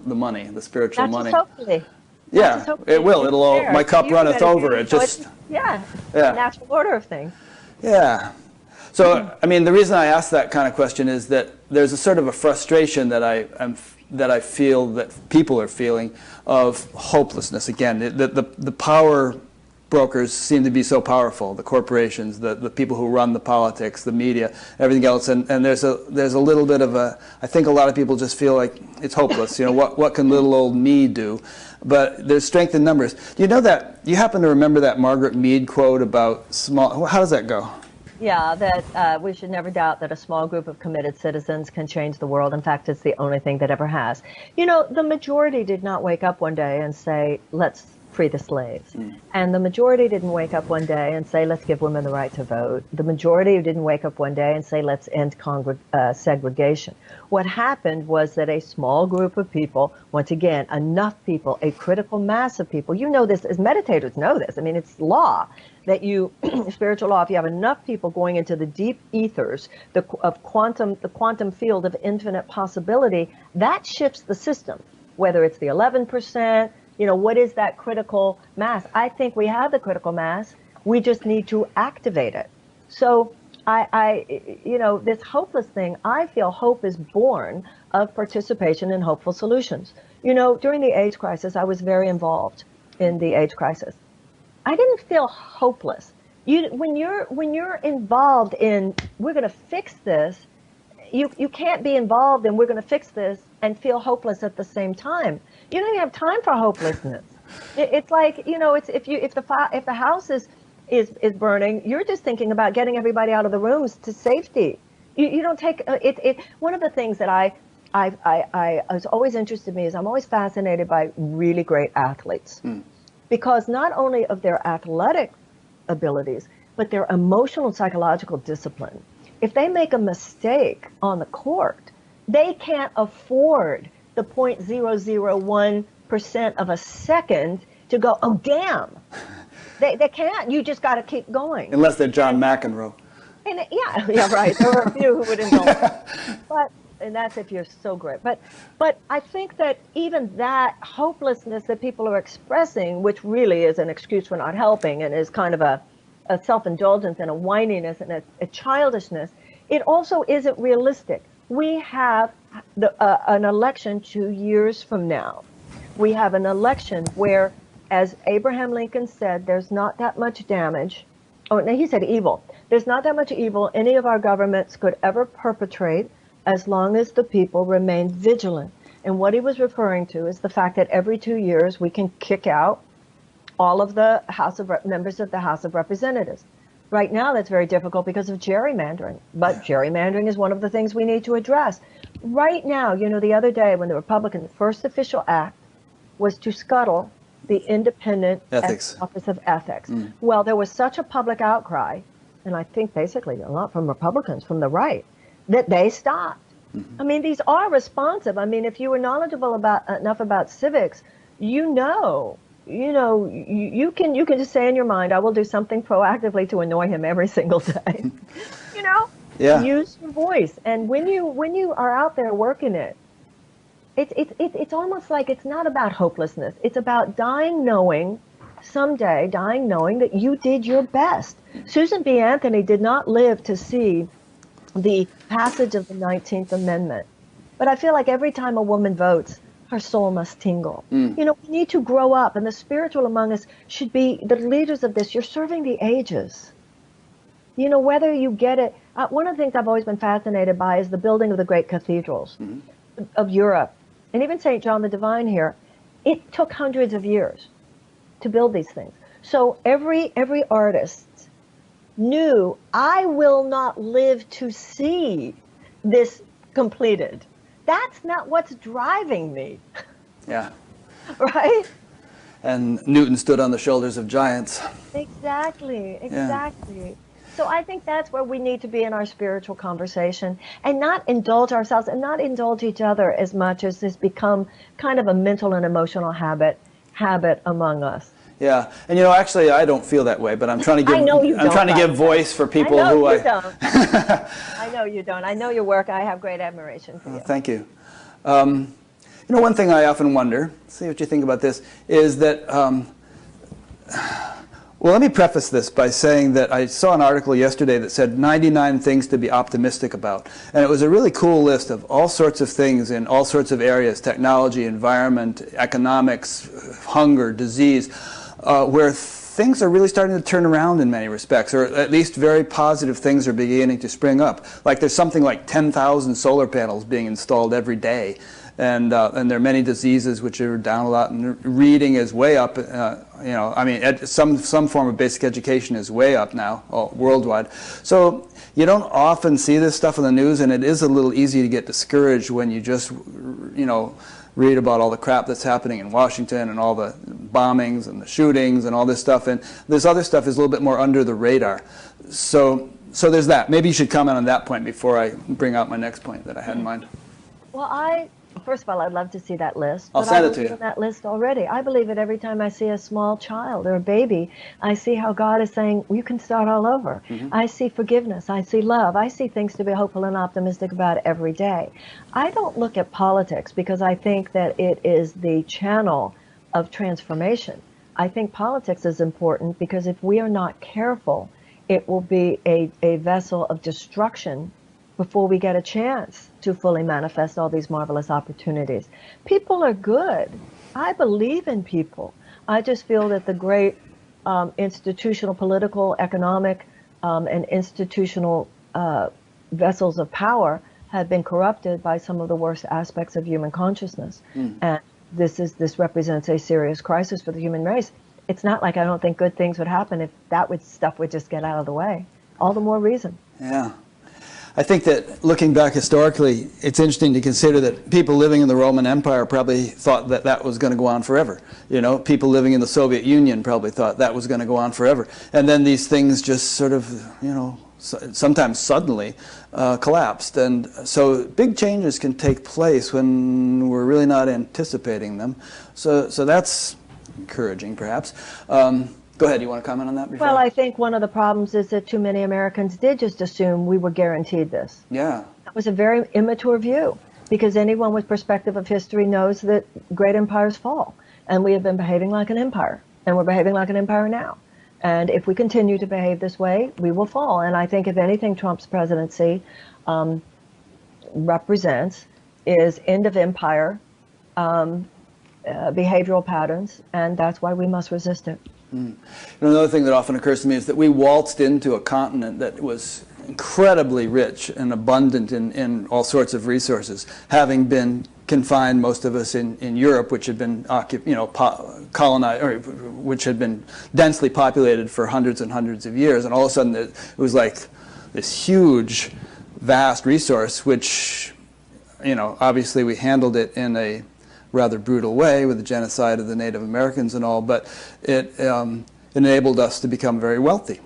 money, the spiritual money. Hopefully. Yeah, it will. It'll all, my cup runneth over. It just, the natural order of things. Yeah. So, I mean, the reason I ask that kind of question is that there's a sort of a frustration that I feel that people are feeling of hopelessness. Again, the power brokers seem to be so powerful, the corporations, the people who run the politics, the media, everything else, and there's a little bit of I think a lot of people just feel like it's hopeless. What can little old me do? But there's strength in numbers. Do you know that, you happen to remember that Margaret Mead quote about small, how does that go? Yeah, that we should never doubt that a small group of committed citizens can change the world. In fact, it's the only thing that ever has. The majority did not wake up one day and say, let's free the slaves. And the majority didn't wake up one day and say, let's give women the right to vote. The majority didn't wake up one day and say, let's end segregation. What happened was that a small group of people, once again, enough people, a critical mass of people, this as meditators know this. I mean, it's law that spiritual law, if you have enough people going into the deep ethers the quantum field of infinite possibility, that shifts the system, whether it's the 11%, what is that critical mass? I think we have the critical mass. We just need to activate it. So this hopeless thing, I feel hope is born of participation in hopeful solutions. During the AIDS crisis, I was very involved in the AIDS crisis. I didn't feel hopeless. When you're involved in, we're going to fix this, you can't be involved in, we're going to fix this and feel hopeless at the same time. You don't even have time for hopelessness. It's like, it's if the house is burning, you're just thinking about getting everybody out of the rooms to safety. You don't take it. One of the things that I was always interested in me is I'm always fascinated by really great athletes, because not only of their athletic abilities, but their emotional and psychological discipline. If they make a mistake on the court, they can't afford the 0.001% of a second to go, oh, damn. They can't. You just got to keep going. Unless they're John McEnroe. And yeah, right. There are a few who would indulge. And that's if you're so great. But I think that even that hopelessness that people are expressing, which really is an excuse for not helping and is kind of a self-indulgence and a whininess and a childishness, it also isn't realistic. We have an election 2 years from now. We have an election where, as Abraham Lincoln said, there's not that much damage. Oh, no, he said evil. There's not that much evil any of our governments could ever perpetrate as long as the people remain vigilant. And what he was referring to is the fact that every 2 years we can kick out all of the members of the House of Representatives. Right now, that's very difficult because of gerrymandering. But gerrymandering is one of the things we need to address. Right now, the other day when the Republicans' first official act was to scuttle the independent Office of Ethics. Well, there was such a public outcry, and I think basically a lot from Republicans, from the right, that they stopped. I mean, these are responsive. I mean, if you were knowledgeable enough about civics, you can just say in your mind, I will do something proactively to annoy him every single day. Use your voice. And when you are out there working it, it's almost like it's not about hopelessness. It's about someday dying knowing that you did your best. Susan B. Anthony did not live to see the passage of the 19th Amendment. But I feel like every time a woman votes, her soul must tingle. We need to grow up, and the spiritual among us should be the leaders of this. You're serving the ages. Whether you get it. One of the things I've always been fascinated by is the building of the great cathedrals of Europe. And even St. John the Divine here, it took hundreds of years to build these things. So every artist knew, I will not live to see this completed. That's not what's driving me. Yeah. Right? And Newton stood on the shoulders of giants. Exactly. Yeah. So I think that's where we need to be in our spiritual conversation, and not indulge ourselves and not indulge each other as much as this become kind of a mental and emotional habit among us. Yeah, and actually, I don't feel that way, but I'm trying to give. I know you I'm trying to give voice for people who I. Don't. I know you don't. I know your work. I have great admiration for you. Thank you. One thing I often wonder, see what you think about this, is that. Well, let me preface this by saying that I saw an article yesterday that said 99 things to be optimistic about. And it was a really cool list of all sorts of things in all sorts of areas, technology, environment, economics, hunger, disease, where things are really starting to turn around in many respects, or at least very positive things are beginning to spring up. Like there's something like 10,000 solar panels being installed every day. And there are many diseases which are down a lot, and reading is way up. Some form of basic education is way up now, worldwide. So you don't often see this stuff in the news, and it is a little easy to get discouraged when you just, read about all the crap that's happening in Washington and all the bombings and the shootings and all this stuff. And this other stuff is a little bit more under the radar. So there's that. Maybe you should comment on that point before I bring out my next point that I had in mind. Well, first of all, I'd love to see that list. I'll send it to you. I believe in that list already. I believe it every time I see a small child or a baby. I see how God is saying, you can start all over. Mm-hmm. I see forgiveness. I see love. I see things to be hopeful and optimistic about every day. I don't look at politics because I think that it is the channel of transformation. I think politics is important because if we are not careful, it will be a vessel of destruction before we get a chance to fully manifest all these marvelous opportunities. People are good. I believe in people. I just feel that the great institutional, political, economic, and institutional vessels of power have been corrupted by some of the worst aspects of human consciousness. And this represents a serious crisis for the human race. It's not like I don't think good things would happen if stuff would just get out of the way. All the more reason. Yeah. I think that looking back historically, it's interesting to consider that people living in the Roman Empire probably thought that that was going to go on forever. People living in the Soviet Union probably thought that was going to go on forever. And then these things just sort of, sometimes suddenly collapsed. And so big changes can take place when we're really not anticipating them. So that's encouraging, perhaps. Go ahead, you want to comment on that before? Well, I think one of the problems is that too many Americans did just assume we were guaranteed this. Yeah. That was a very immature view, because anyone with perspective of history knows that great empires fall. And we have been behaving like an empire, and we're behaving like an empire now. And if we continue to behave this way, we will fall. And I think if anything Trump's presidency represents is end of empire, behavioral patterns, and that's why we must resist it. Another thing that often occurs to me is that we waltzed into a continent that was incredibly rich and abundant in all sorts of resources, having been confined, most of us in Europe, which had been colonized, or which had been densely populated for hundreds and hundreds of years, and all of a sudden it was like this huge, vast resource, which, obviously we handled it in a rather brutal way with the genocide of the Native Americans and all, but it enabled us to become very wealthy.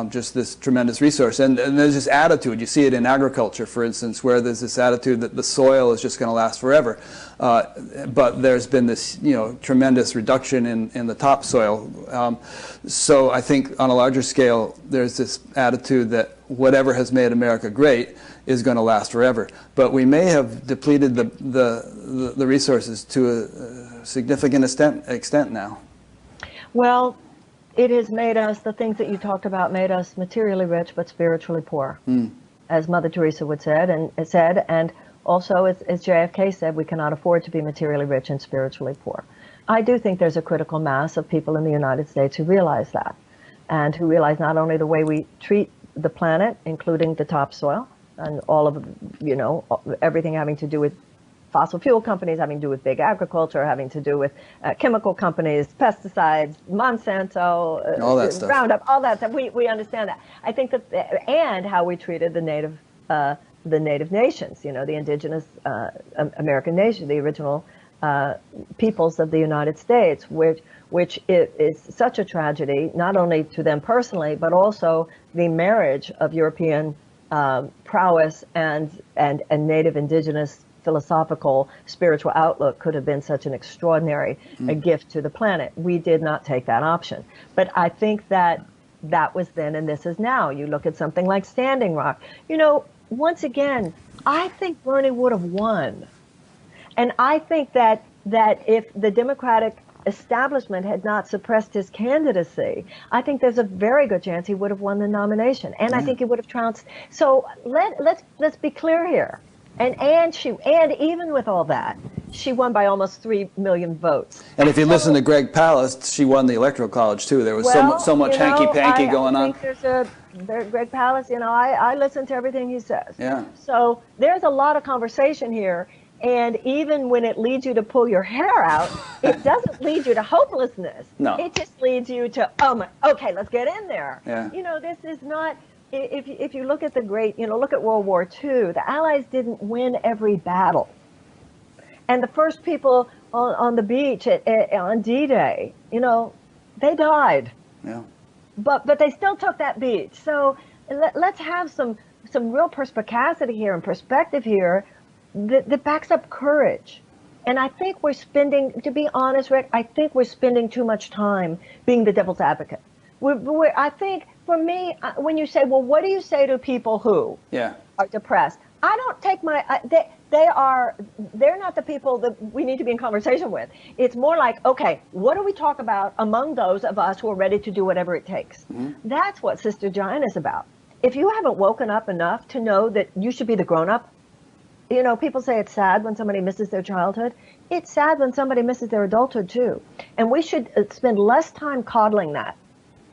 Just this tremendous resource. And there's this attitude, you see it in agriculture, for instance, where there's this attitude that the soil is just going to last forever. But there's been this tremendous reduction in the topsoil. So I think on a larger scale, there's this attitude that whatever has made America great is going to last forever. But we may have depleted the resources to a significant extent now. Well, it has made us, the things that you talked about made us materially rich but spiritually poor, as Mother Teresa would said, and also as JFK said, we cannot afford to be materially rich and spiritually poor. I do think there's a critical mass of people in the United States who realize that, and who realize not only the way we treat the planet, including the topsoil, and all of, everything having to do with fossil fuel companies, having to do with big agriculture, having to do with chemical companies, pesticides, Monsanto, all that stuff. Roundup, all that stuff. We understand that. I think that, and how we treated the native nations, the indigenous American nation, the original peoples of the United States, which is such a tragedy, not only to them personally, but also the marriage of European prowess and native indigenous philosophical, spiritual outlook could have been such an extraordinary a gift to the planet. We did not take that option. But I think that that was then and this is now. You look at something like Standing Rock. You know, once again, I think Bernie would have won. And I think that if the Democratic establishment had not suppressed his candidacy, I think there's a very good chance he would have won the nomination. And I think he would have trounced. So let's be clear here. And even with all that, she won by almost 3 million votes. And if you listen to Greg Palast, she won the Electoral College too. There was so much hanky-panky going on. Greg Palast, you know, I listen to everything he says. Yeah. So there's a lot of conversation here. And even when it leads you to pull your hair out, it doesn't lead you to hopelessness. No. It just leads you to, okay, let's get in there. Yeah. You know, this is not, if you look at the great, you know, look at World War II, the Allies didn't win every battle. And the first people on the beach on D-Day, you know, they died. Yeah. But they still took that beach. So let's have some real perspicacity here and perspective here that backs up courage. And I think we're spending, to be honest, Rick, I think we're spending too much time being the devil's advocate. I think, for me, when you say, well, what do you say to people who are depressed? I don't take they're not the people that we need to be in conversation with. It's more like, okay, what do we talk about among those of us who are ready to do whatever it takes? Mm-hmm. That's what Sister Giant is about. If you haven't woken up enough to know that you should be the grown-up, you know, people say it's sad when somebody misses their childhood. It's sad when somebody misses their adulthood, too. And we should spend less time coddling that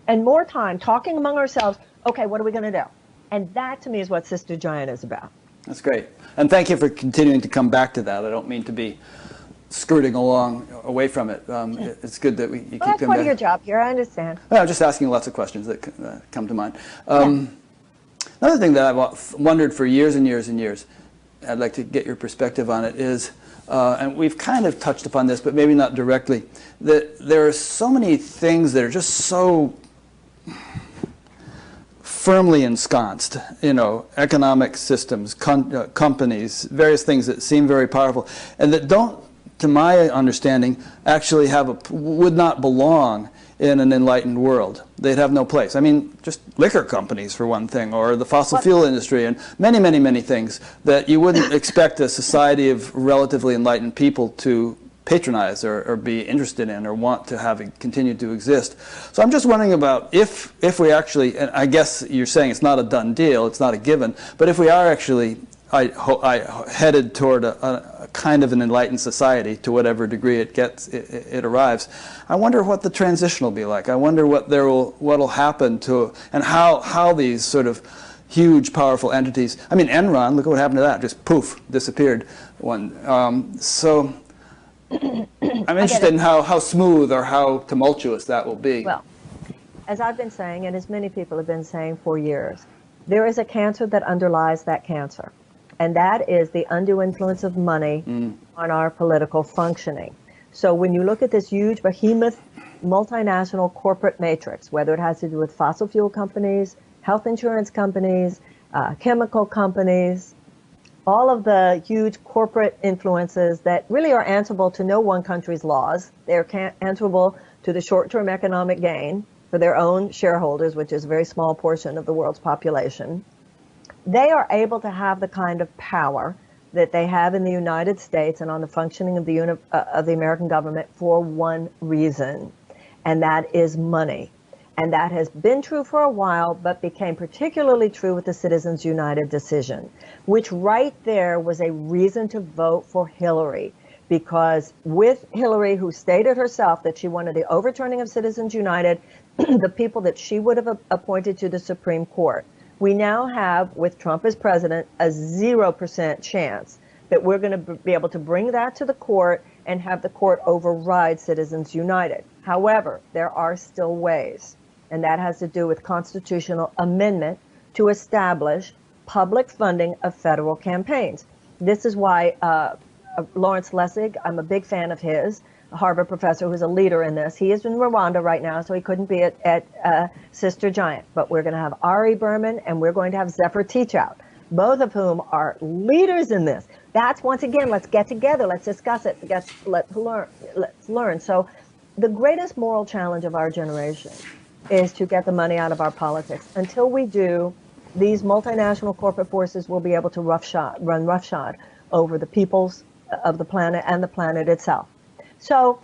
and more time talking among ourselves, okay, what are we going to do? And that, to me, is what Sister Giant is about. That's great. And thank you for continuing to come back to that. I don't mean to be skirting along away from it. It's good that you keep coming back. That's part of your job here, I understand. Well, I'm just asking lots of questions that come to mind. Another thing that I've wondered for years and years and years, I'd like to get your perspective on it, is, and we've kind of touched upon this, but maybe not directly, that there are so many things that are just so firmly ensconced, you know, economic systems, companies, various things that seem very powerful, and that don't, to my understanding, actually would not belong in an enlightened world. They'd have no place. I mean, just liquor companies, for one thing, or the fossil fuel industry, and many, many, many things that you wouldn't expect a society of relatively enlightened people to patronize or be interested in or want to have it continue to exist. So I'm just wondering about if we actually, and I guess you're saying it's not a done deal, it's not a given, but if we are actually headed toward a kind of an enlightened society, to whatever degree it arrives, I wonder what the transition will be like. I wonder what'll happen to, and how these sort of huge, powerful entities. I mean, Enron, look at what happened to that. Just poof, disappeared. So I'm interested in how smooth or how tumultuous that will be. Well, as I've been saying, and as many people have been saying for years, there is a cancer that underlies that cancer. And that is the undue influence of money on our political functioning. So when you look at this huge behemoth multinational corporate matrix, whether it has to do with fossil fuel companies, health insurance companies, chemical companies, all of the huge corporate influences that really are answerable to no one country's laws. They're answerable to the short-term economic gain for their own shareholders, which is a very small portion of the world's population. They are able to have the kind of power that they have in the United States and on the functioning of the American government for one reason, and that is money. And that has been true for a while, but became particularly true with the Citizens United decision, which right there was a reason to vote for Hillary. Because with Hillary, who stated herself that she wanted the overturning of Citizens United, the people that she would have appointed to the Supreme Court, we now have, with Trump as president, a 0% chance that we're going to be able to bring that to the court and have the court override Citizens United. However, there are still ways, and that has to do with constitutional amendment to establish public funding of federal campaigns. This is why Lawrence Lessig, I'm a big fan of his, a Harvard professor who's a leader in this. He is in Rwanda right now, so he couldn't be at Sister Giant. But we're going to have Ari Berman and we're going to have Zephyr Teachout, both of whom are leaders in this. That's, once again, let's get together, let's discuss it, let's learn. So the greatest moral challenge of our generation is to get the money out of our politics. Until we do, these multinational corporate forces will be able to run roughshod over the peoples of the planet and the planet itself. So,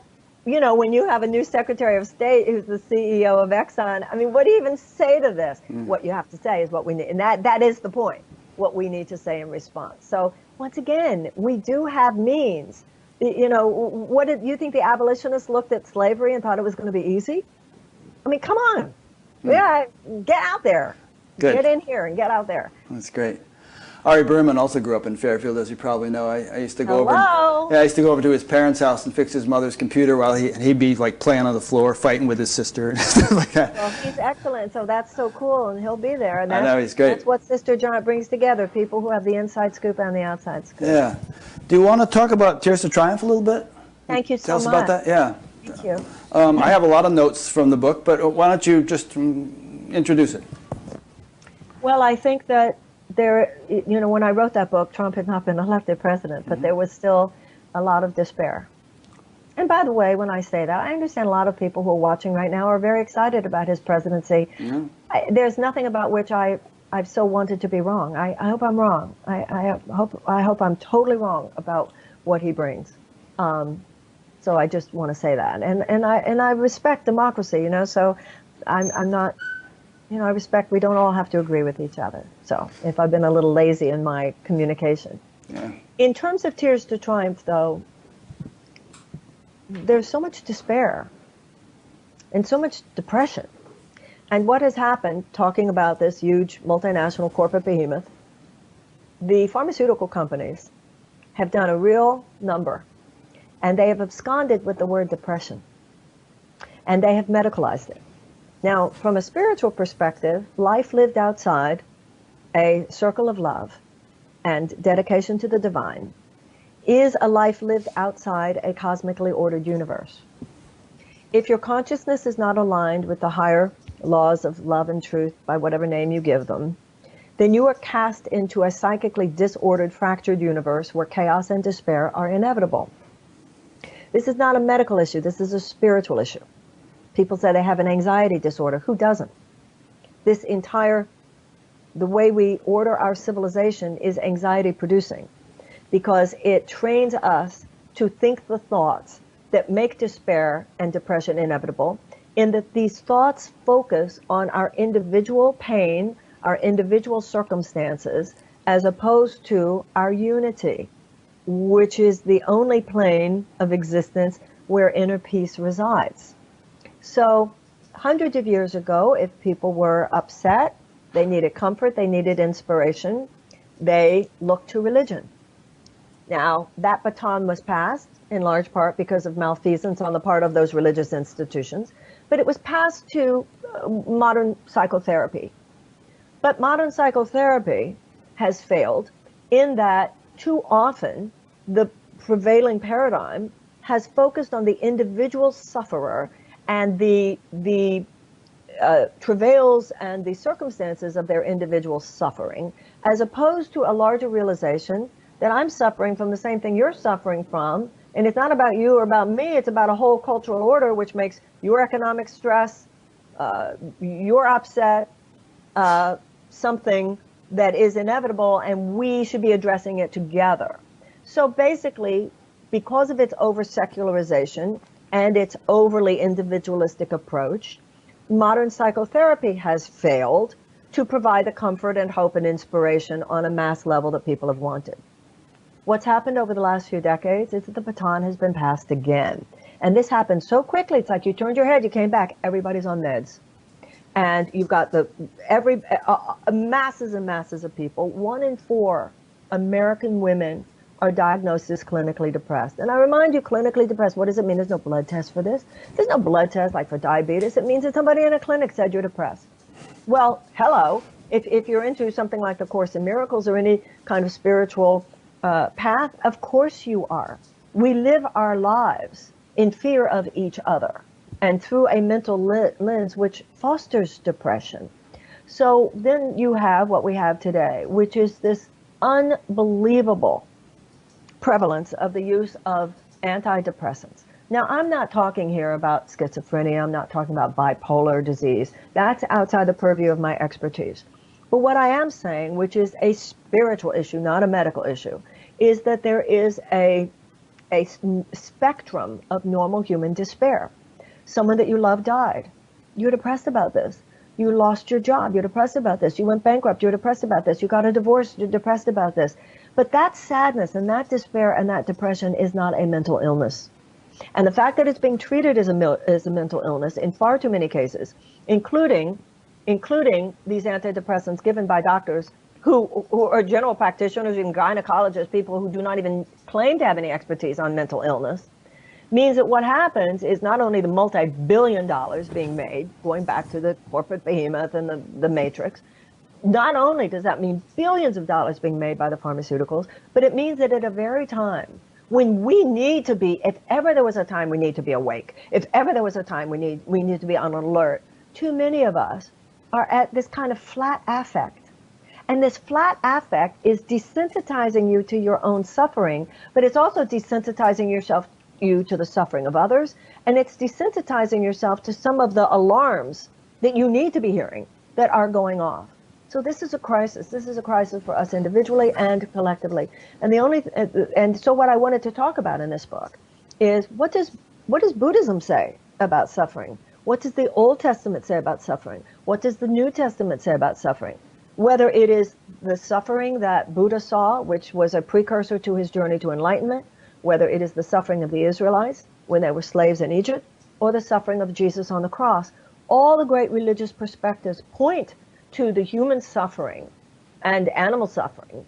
you know, when you have a new Secretary of State who's the CEO of Exxon, I mean, what do you even say to this? What you have to say is what we need. And that is the point, what we need to say in response. So once again, we do have means. You know, what did you think the abolitionists looked at slavery and thought it was going to be easy? I mean, come on. Yeah, get out there. Good. Get in here and get out there. That's great. Ari Berman also grew up in Fairfield, as you probably know. I used to go Hello. over. I used to go over to his parents' house and fix his mother's computer while he'd be like playing on the floor, fighting with his sister and stuff like that. Well, he's excellent, so that's so cool, and he'll be there. And I know, he's great. That's what Sister Giant brings together: people who have the inside scoop and the outside scoop. Yeah. Do you want to talk about Tears to Triumph a little bit? Thank you so Tell us much. about that. Yeah. Thank you. I have a lot of notes from the book, but why don't you just introduce it? Well, I think that there, you know, when I wrote that book, Trump had not been elected president, but there was still a lot of despair. And by the way, when I say that, I understand a lot of people who are watching right now are very excited about his presidency. There's nothing about which I've so wanted to be wrong. I hope I'm wrong. I hope I'm totally wrong about what he brings. So I just want to say that. And I respect democracy, you know, so I'm not, you know, I respect we don't all have to agree with each other. So if I've been a little lazy in my communication. Yeah. In terms of Tears to Triumph, though, there's so much despair and so much depression. And what has happened, talking about this huge multinational corporate behemoth, the pharmaceutical companies have done a real number, and they have absconded with the word depression, and they have medicalized it. Now, from a spiritual perspective, life lived outside a circle of love and dedication to the divine is a life lived outside a cosmically ordered universe. If your consciousness is not aligned with the higher laws of love and truth, by whatever name you give them, then you are cast into a psychically disordered, fractured universe where chaos and despair are inevitable. This is not a medical issue. This is a spiritual issue. People say they have an anxiety disorder. Who doesn't? The way we order our civilization is anxiety producing, because it trains us to think the thoughts that make despair and depression inevitable, in that these thoughts focus on our individual pain, our individual circumstances, as opposed to our unity, which is the only plane of existence where inner peace resides. So hundreds of years ago, if people were upset, they needed comfort, they needed inspiration, they looked to religion. Now, that baton was passed in large part because of malfeasance on the part of those religious institutions, but it was passed to modern psychotherapy. But modern psychotherapy has failed in that too often the prevailing paradigm has focused on the individual sufferer and the travails and the circumstances of their individual suffering, as opposed to a larger realization that I'm suffering from the same thing you're suffering from, and it's not about you or about me, it's about a whole cultural order which makes your economic stress, your upset, something that is inevitable, and we should be addressing it together. So basically, because of its over-secularization and its overly individualistic approach, modern psychotherapy has failed to provide the comfort and hope and inspiration on a mass level that people have wanted. What's happened over the last few decades is that the baton has been passed again. And this happened so quickly, it's like you turned your head, you came back, everybody's on meds. And you've got masses and masses of people. 1 in 4 American women are diagnosed as clinically depressed. And I remind you, clinically depressed, what does it mean? There's no blood test for this. There's no blood test like for diabetes. It means that somebody in a clinic said you're depressed. Well, hello. If you're into something like the Course in Miracles or any kind of spiritual path, of course you are. We live our lives in fear of each other and through a mental lens which fosters depression. So then you have what we have today, which is this unbelievable prevalence of the use of antidepressants. Now, I'm not talking here about schizophrenia. I'm not talking about bipolar disease. That's outside the purview of my expertise. But what I am saying, which is a spiritual issue, not a medical issue, is that there is a spectrum of normal human despair. Someone that you love died. You're depressed about this. You lost your job. You're depressed about this. You went bankrupt. You're depressed about this. You got a divorce. You're depressed about this. But that sadness and that despair and that depression is not a mental illness. And the fact that it's being treated as a mental illness in far too many cases, including these antidepressants given by doctors who are general practitioners and gynecologists, people who do not even claim to have any expertise on mental illness, means that what happens is not only the multi-billion dollars being made, going back to the corporate behemoth and the matrix, not only does that mean billions of dollars being made by the pharmaceuticals, but it means that at a very time when we need to be, if ever there was a time we need to be awake, if ever there was a time we need to be on alert, too many of us are at this kind of flat affect. And this flat affect is desensitizing you to your own suffering, but it's also desensitizing you to the suffering of others, and it's desensitizing yourself to some of the alarms that you need to be hearing that are going off. So this is a crisis. This is a crisis for us individually and collectively. And so what I wanted to talk about in this book is what does Buddhism say about suffering? What does the Old Testament say about suffering? What does the New Testament say about suffering? Whether it is the suffering that Buddha saw, which was a precursor to his journey to enlightenment, whether it is the suffering of the Israelites when they were slaves in Egypt, or the suffering of Jesus on the cross, all the great religious perspectives point to the human suffering and animal suffering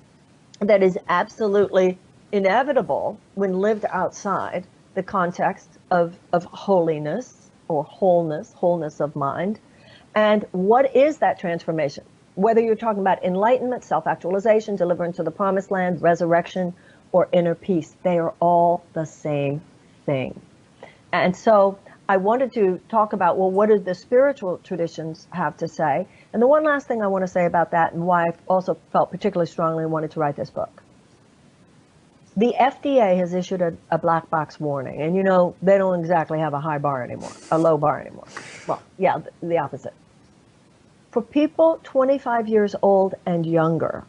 that is absolutely inevitable when lived outside the context of holiness or wholeness of mind. And what is that transformation? Whether you're talking about enlightenment, self-actualization, deliverance to the promised land, resurrection, or inner peace, they are all the same thing. And so I wanted to talk about, well, what do the spiritual traditions have to say? And the one last thing I want to say about that, and why I also felt particularly strongly and wanted to write this book. The FDA has issued a black box warning, and they don't exactly have a high bar anymore, a low bar anymore. Well, yeah, the opposite. For people 25 years old and younger,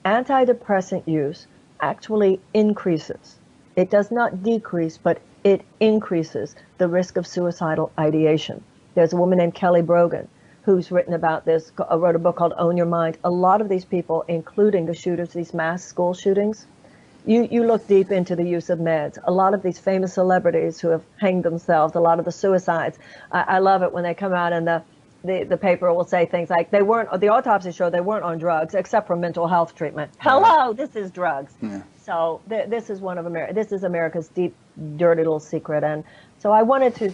antidepressant use actually increases. It does not decrease, but it increases the risk of suicidal ideation. There's a woman named Kelly Brogan who's written about this, wrote a book called Own Your Mind. A lot of these people, including the shooters, these mass school shootings, you look deep into the use of meds. A lot of these famous celebrities who have hanged themselves, a lot of the suicides, I love it when they come out and the paper will say things like the autopsy showed they weren't on drugs except for mental health treatment. Hello, this is drugs. Yeah. So this is this is America's deep, dirty little secret. And so I wanted to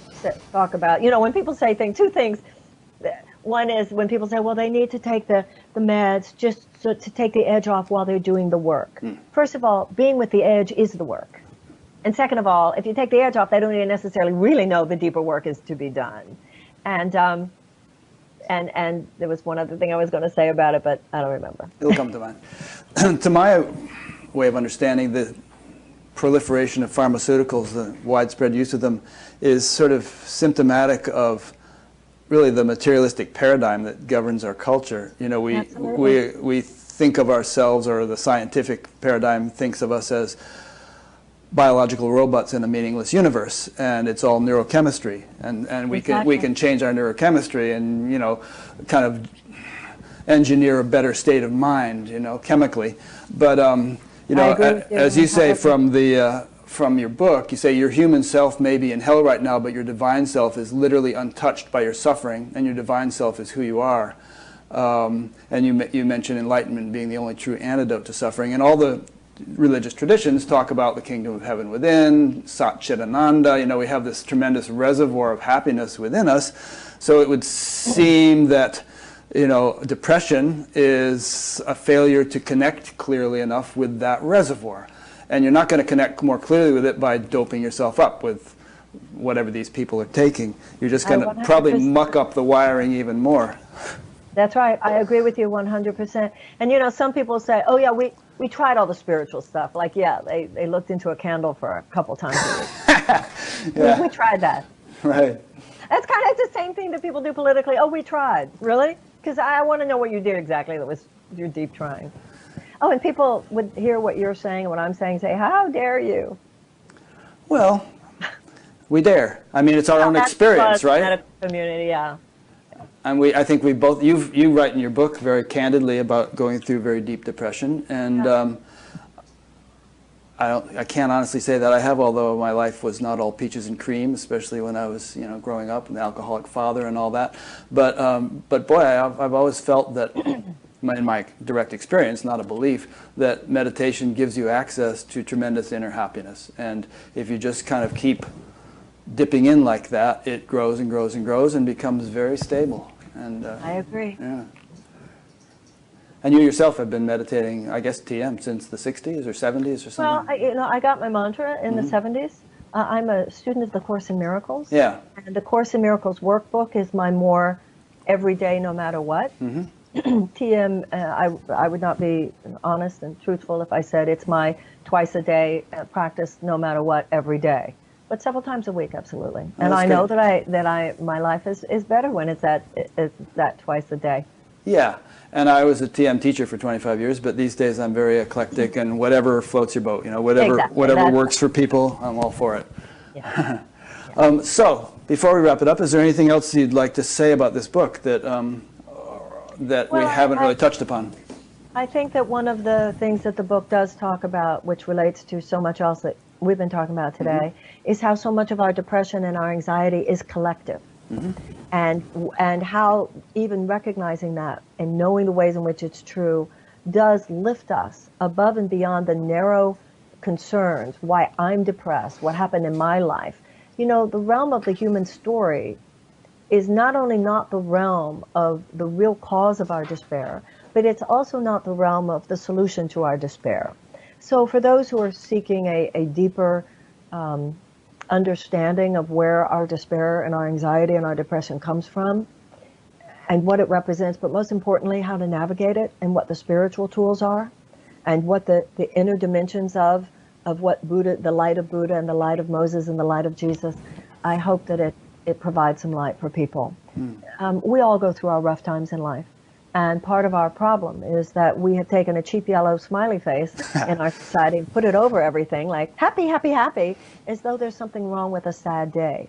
talk about, when people say two things. One is when people say, well, they need to take the meds just to take the edge off while they're doing the work. First of all, being with the edge is the work. And second of all, if you take the edge off, they don't even necessarily really know the deeper work is to be done. And there was one other thing I was going to say about it, but I don't remember. It'll come to mind. To my way of understanding, the proliferation of pharmaceuticals, the widespread use of them, is sort of symptomatic of really the materialistic paradigm that governs our culture. We think of ourselves, or the scientific paradigm thinks of us as biological robots in a meaningless universe, and it's all neurochemistry, and we can change our neurochemistry and kind of engineer a better state of mind, chemically. But as you say from your book, you say your human self may be in hell right now, but your divine self is literally untouched by your suffering, and your divine self is who you are. And you mentioned enlightenment being the only true antidote to suffering, and all the religious traditions talk about the kingdom of heaven within, Sat Chit Ananda. We have this tremendous reservoir of happiness within us. So it would seem that depression is a failure to connect clearly enough with that reservoir. And you're not going to connect more clearly with it by doping yourself up with whatever these people are taking. You're just going to probably muck up the wiring even more. That's right. I agree with you 100%. And some people say, oh yeah, we tried all the spiritual stuff. Like, yeah, they looked into a candle for a couple times a week. Yeah. We tried that. Right. That's kind of the same thing that people do politically. Oh, we tried. Really? Because I want to know what you did exactly that was your deep trying. Oh, and people would hear what you're saying and what I'm saying, say, how dare you? Well, we dare. I mean, it's our own experience, right? Medical community, yeah. And I think we both, you write in your book very candidly about going through very deep depression, and I can't honestly say that I have, although my life was not all peaches and cream, especially when I was, growing up, an alcoholic father and all that. But boy, I've always felt that, in my direct experience, not a belief, that meditation gives you access to tremendous inner happiness. And if you just kind of keep dipping in like that, it grows and grows and grows and becomes very stable. And I agree. Yeah. And you yourself have been meditating, I guess, TM since the 60s or 70s or something? Well, I got my mantra in the 70s. I'm a student of the Course in Miracles. Yeah. And the Course in Miracles workbook is my more everyday, no matter what. TM, I would not be honest and truthful if I said it's my twice a day practice, no matter what, every day. But several times a week, absolutely. Oh, and I good. know that my life is better when it's that twice a day. Yeah, and I was a TM teacher for 25 years, but these days I'm very eclectic, and whatever floats your boat, whatever works for people, I'm all for it. Yeah. So, before we wrap it up, is there anything else you'd like to say about this book that we haven't really touched upon? I think that one of the things that the book does talk about, which relates to so much else that we've been talking about today, is how so much of our depression and our anxiety is collective. And how even recognizing that and knowing the ways in which it's true does lift us above and beyond the narrow concerns, why I'm depressed, what happened in my life. The realm of the human story is not only not the realm of the real cause of our despair, but it's also not the realm of the solution to our despair. So for those who are seeking a deeper understanding of where our despair and our anxiety and our depression comes from and what it represents, but most importantly, how to navigate it and what the spiritual tools are and what the inner dimensions of what Buddha, the light of Buddha and the light of Moses and the light of Jesus, I hope that it provides some light for people. We all go through our rough times in life. And part of our problem is that we have taken a cheap yellow smiley face in our society and put it over everything like happy, happy, happy, as though there's something wrong with a sad day.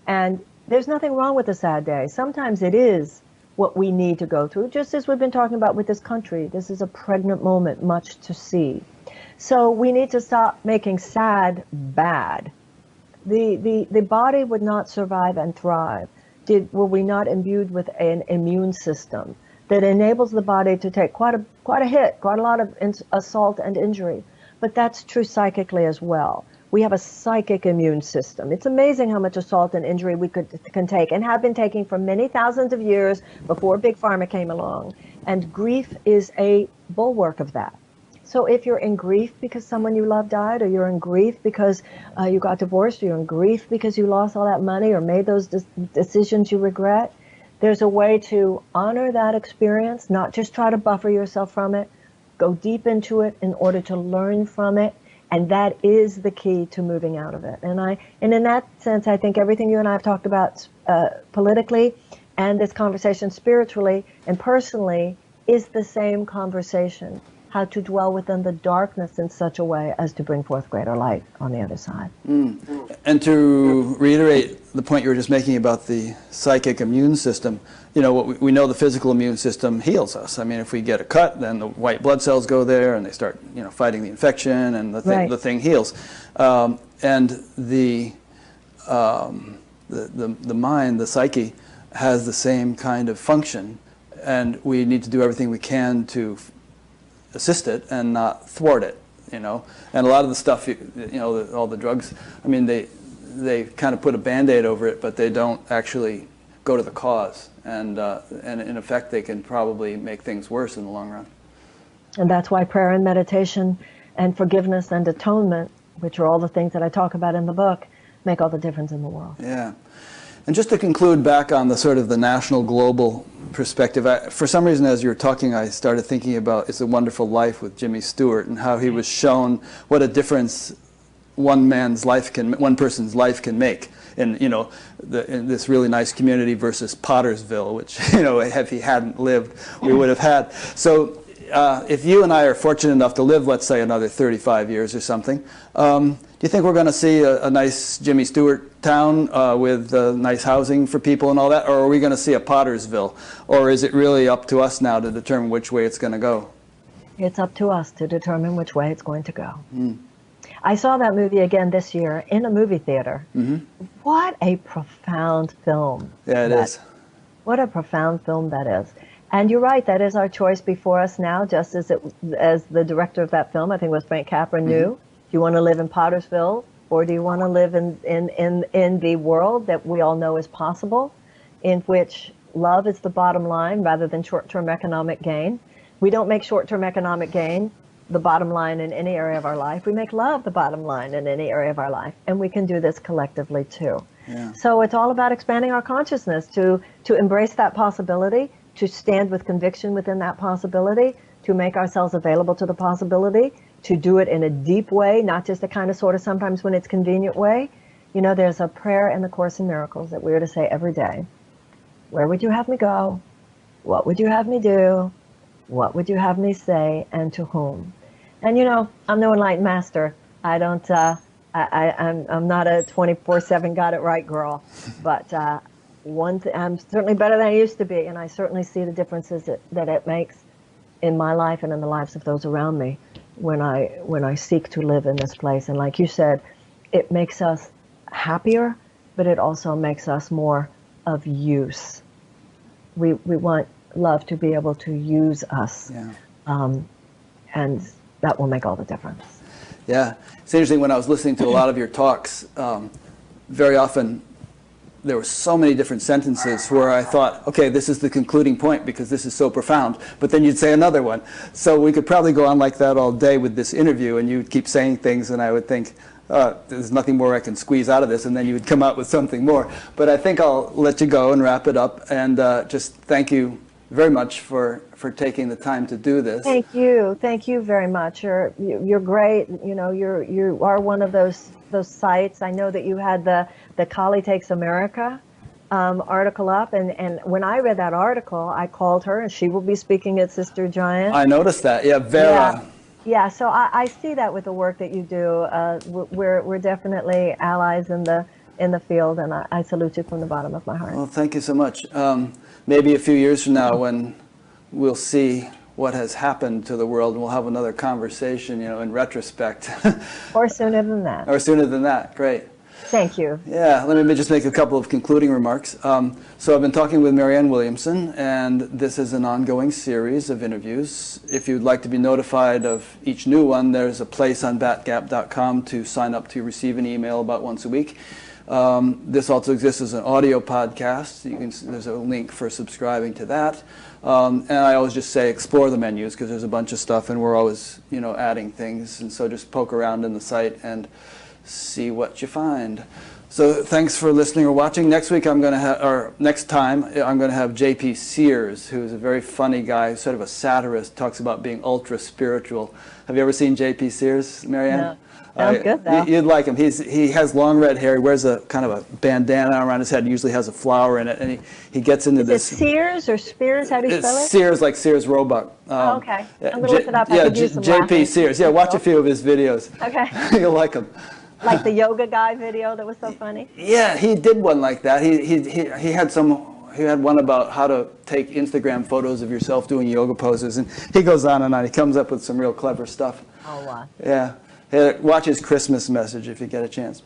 And there's nothing wrong with a sad day. Sometimes it is what we need to go through, just as we've been talking about with this country. This is a pregnant moment, much to see. So we need to stop making sad bad. The body would not survive and thrive were we not imbued with an immune system that enables the body to take quite a hit, quite a lot of assault and injury. But that's true psychically as well. We have a psychic immune system. It's amazing how much assault and injury we can take and have been taking for many thousands of years before Big Pharma came along. And grief is a bulwark of that. So if you're in grief because someone you love died, or you're in grief because you got divorced, or you're in grief because you lost all that money or made those decisions you regret, there's a way to honor that experience, not just try to buffer yourself from it, go deep into it in order to learn from it, and that is the key to moving out of it. And in that sense, I think everything you and I have talked about politically and this conversation spiritually and personally is the same conversation, how to dwell within the darkness in such a way as to bring forth greater light on the other side. And to reiterate the point you were just making about the psychic immune system, what we know, the physical immune system heals us. I mean, if we get a cut, then the white blood cells go there and they start, fighting the infection, and the thing heals. And the mind, the psyche, has the same kind of function, and we need to do everything we can to assist it and not thwart it, And a lot of the stuff, all the drugs, I mean, they kind of put a Band-Aid over it, but they don't actually go to the cause. And in effect, they can probably make things worse in the long run. And that's why prayer and meditation and forgiveness and atonement, which are all the things that I talk about in the book, make all the difference in the world. Yeah. And just to conclude back on the sort of the national global perspective, for some reason as you were talking I started thinking about It's a Wonderful Life with Jimmy Stewart and how he was shown what a difference one person's life can make in, you know, in this really nice community versus Pottersville, which, you know, if he hadn't lived we would have had. So if you and I are fortunate enough to live, let's say, another 35 years or something, do you think we're going to see a nice Jimmy Stewart town with nice housing for people and all that, or are we going to see a Pottersville? Or is it really up to us now to determine which way it's going to go? It's up to us to determine which way it's going to go. I saw that movie again this year in a movie theater. What a profound film. Yeah, it is. What a profound film that is. And you're right, that is our choice before us now, just as the director of that film, I think it was Frank Capra, knew. Do you want to live in Pottersville, or do you want to live in the world that we all know is possible, in which love is the bottom line rather than short-term economic gain? We don't make short-term economic gain the bottom line in any area of our life. We make love the bottom line in any area of our life, and we can do this collectively too. Yeah. So it's all about expanding our consciousness to embrace that possibility, to stand with conviction within that possibility, to make ourselves available to the possibility, to do it in a deep way, not just a kind of sort of sometimes when it's convenient way. You know, there's a prayer in the Course in Miracles that we're to say every day. Where would you have me go? What would you have me do? What would you have me say, and to whom? And you know, I'm no enlightened master. I don't. I'm not a 24/7 got it right girl. But I'm certainly better than I used to be, and I certainly see the differences that it makes in my life and in the lives of those around me when I seek to live in this place. And like you said, it makes us happier, but it also makes us more of use. We want love to be able to use us, and that will make all the difference. Yeah, it's interesting, when I was listening to a lot of your talks, very often there were so many different sentences where I thought, okay, this is the concluding point because this is so profound, but then you'd say another one. So we could probably go on like that all day with this interview, and you'd keep saying things and I would think, there's nothing more I can squeeze out of this, and then you would come out with something more. But I think I'll let you go and wrap it up, and just thank you very much for taking the time to do this. Thank you very much. You're great. You know, you are one of those sites. I know that you had the Kali Takes America article up, and when I read that article, I called her, and she will be speaking at Sister Giant. I noticed that. Yeah, Vera. Yeah. So I see that with the work that you do. We're definitely allies in the field, and I salute you from the bottom of my heart. Well, thank you so much. Maybe a few years from now, when we'll see what has happened to the world, and we'll have another conversation, you know, in retrospect. Or sooner than that. Or sooner than that. Great. Thank you. Yeah, let me just make a couple of concluding remarks. So I've been talking with Marianne Williamson, and this is an ongoing series of interviews. If you'd like to be notified of each new one, there's a place on batgap.com to sign up to receive an email about once a week. This also exists as an audio podcast. There's a link for subscribing to that. And I always just say explore the menus, because there's a bunch of stuff and we're always, you know, adding things. And so just poke around in the site and see what you find. So thanks for listening or watching. Next week next time I'm going to have J.P. Sears, who's a very funny guy, sort of a satirist, talks about being ultra-spiritual. Have you ever seen J.P. Sears, Marianne? No. Sounds good, though. You'd like him. He has long red hair. He wears a kind of a bandana around his head. He usually has a flower in it, and he gets into this. Is it Sears or Spears? How do you spell it? Sears, like Sears Roebuck. Okay. I'm going to look it up. I could use some J.P. laughing. Sears. Yeah, watch a few of his videos. Okay. You'll like him. Like the yoga guy video that was so funny? Yeah, he did one like that. He had one about how to take Instagram photos of yourself doing yoga poses, and he goes on and on. He comes up with some real clever stuff. Oh, wow. Yeah. Watch his Christmas message if you get a chance.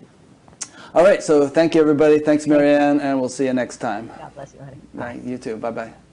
All right, so thank you, everybody. Thanks, Marianne, and we'll see you next time. God bless you, honey. Bye. You too. Bye-bye.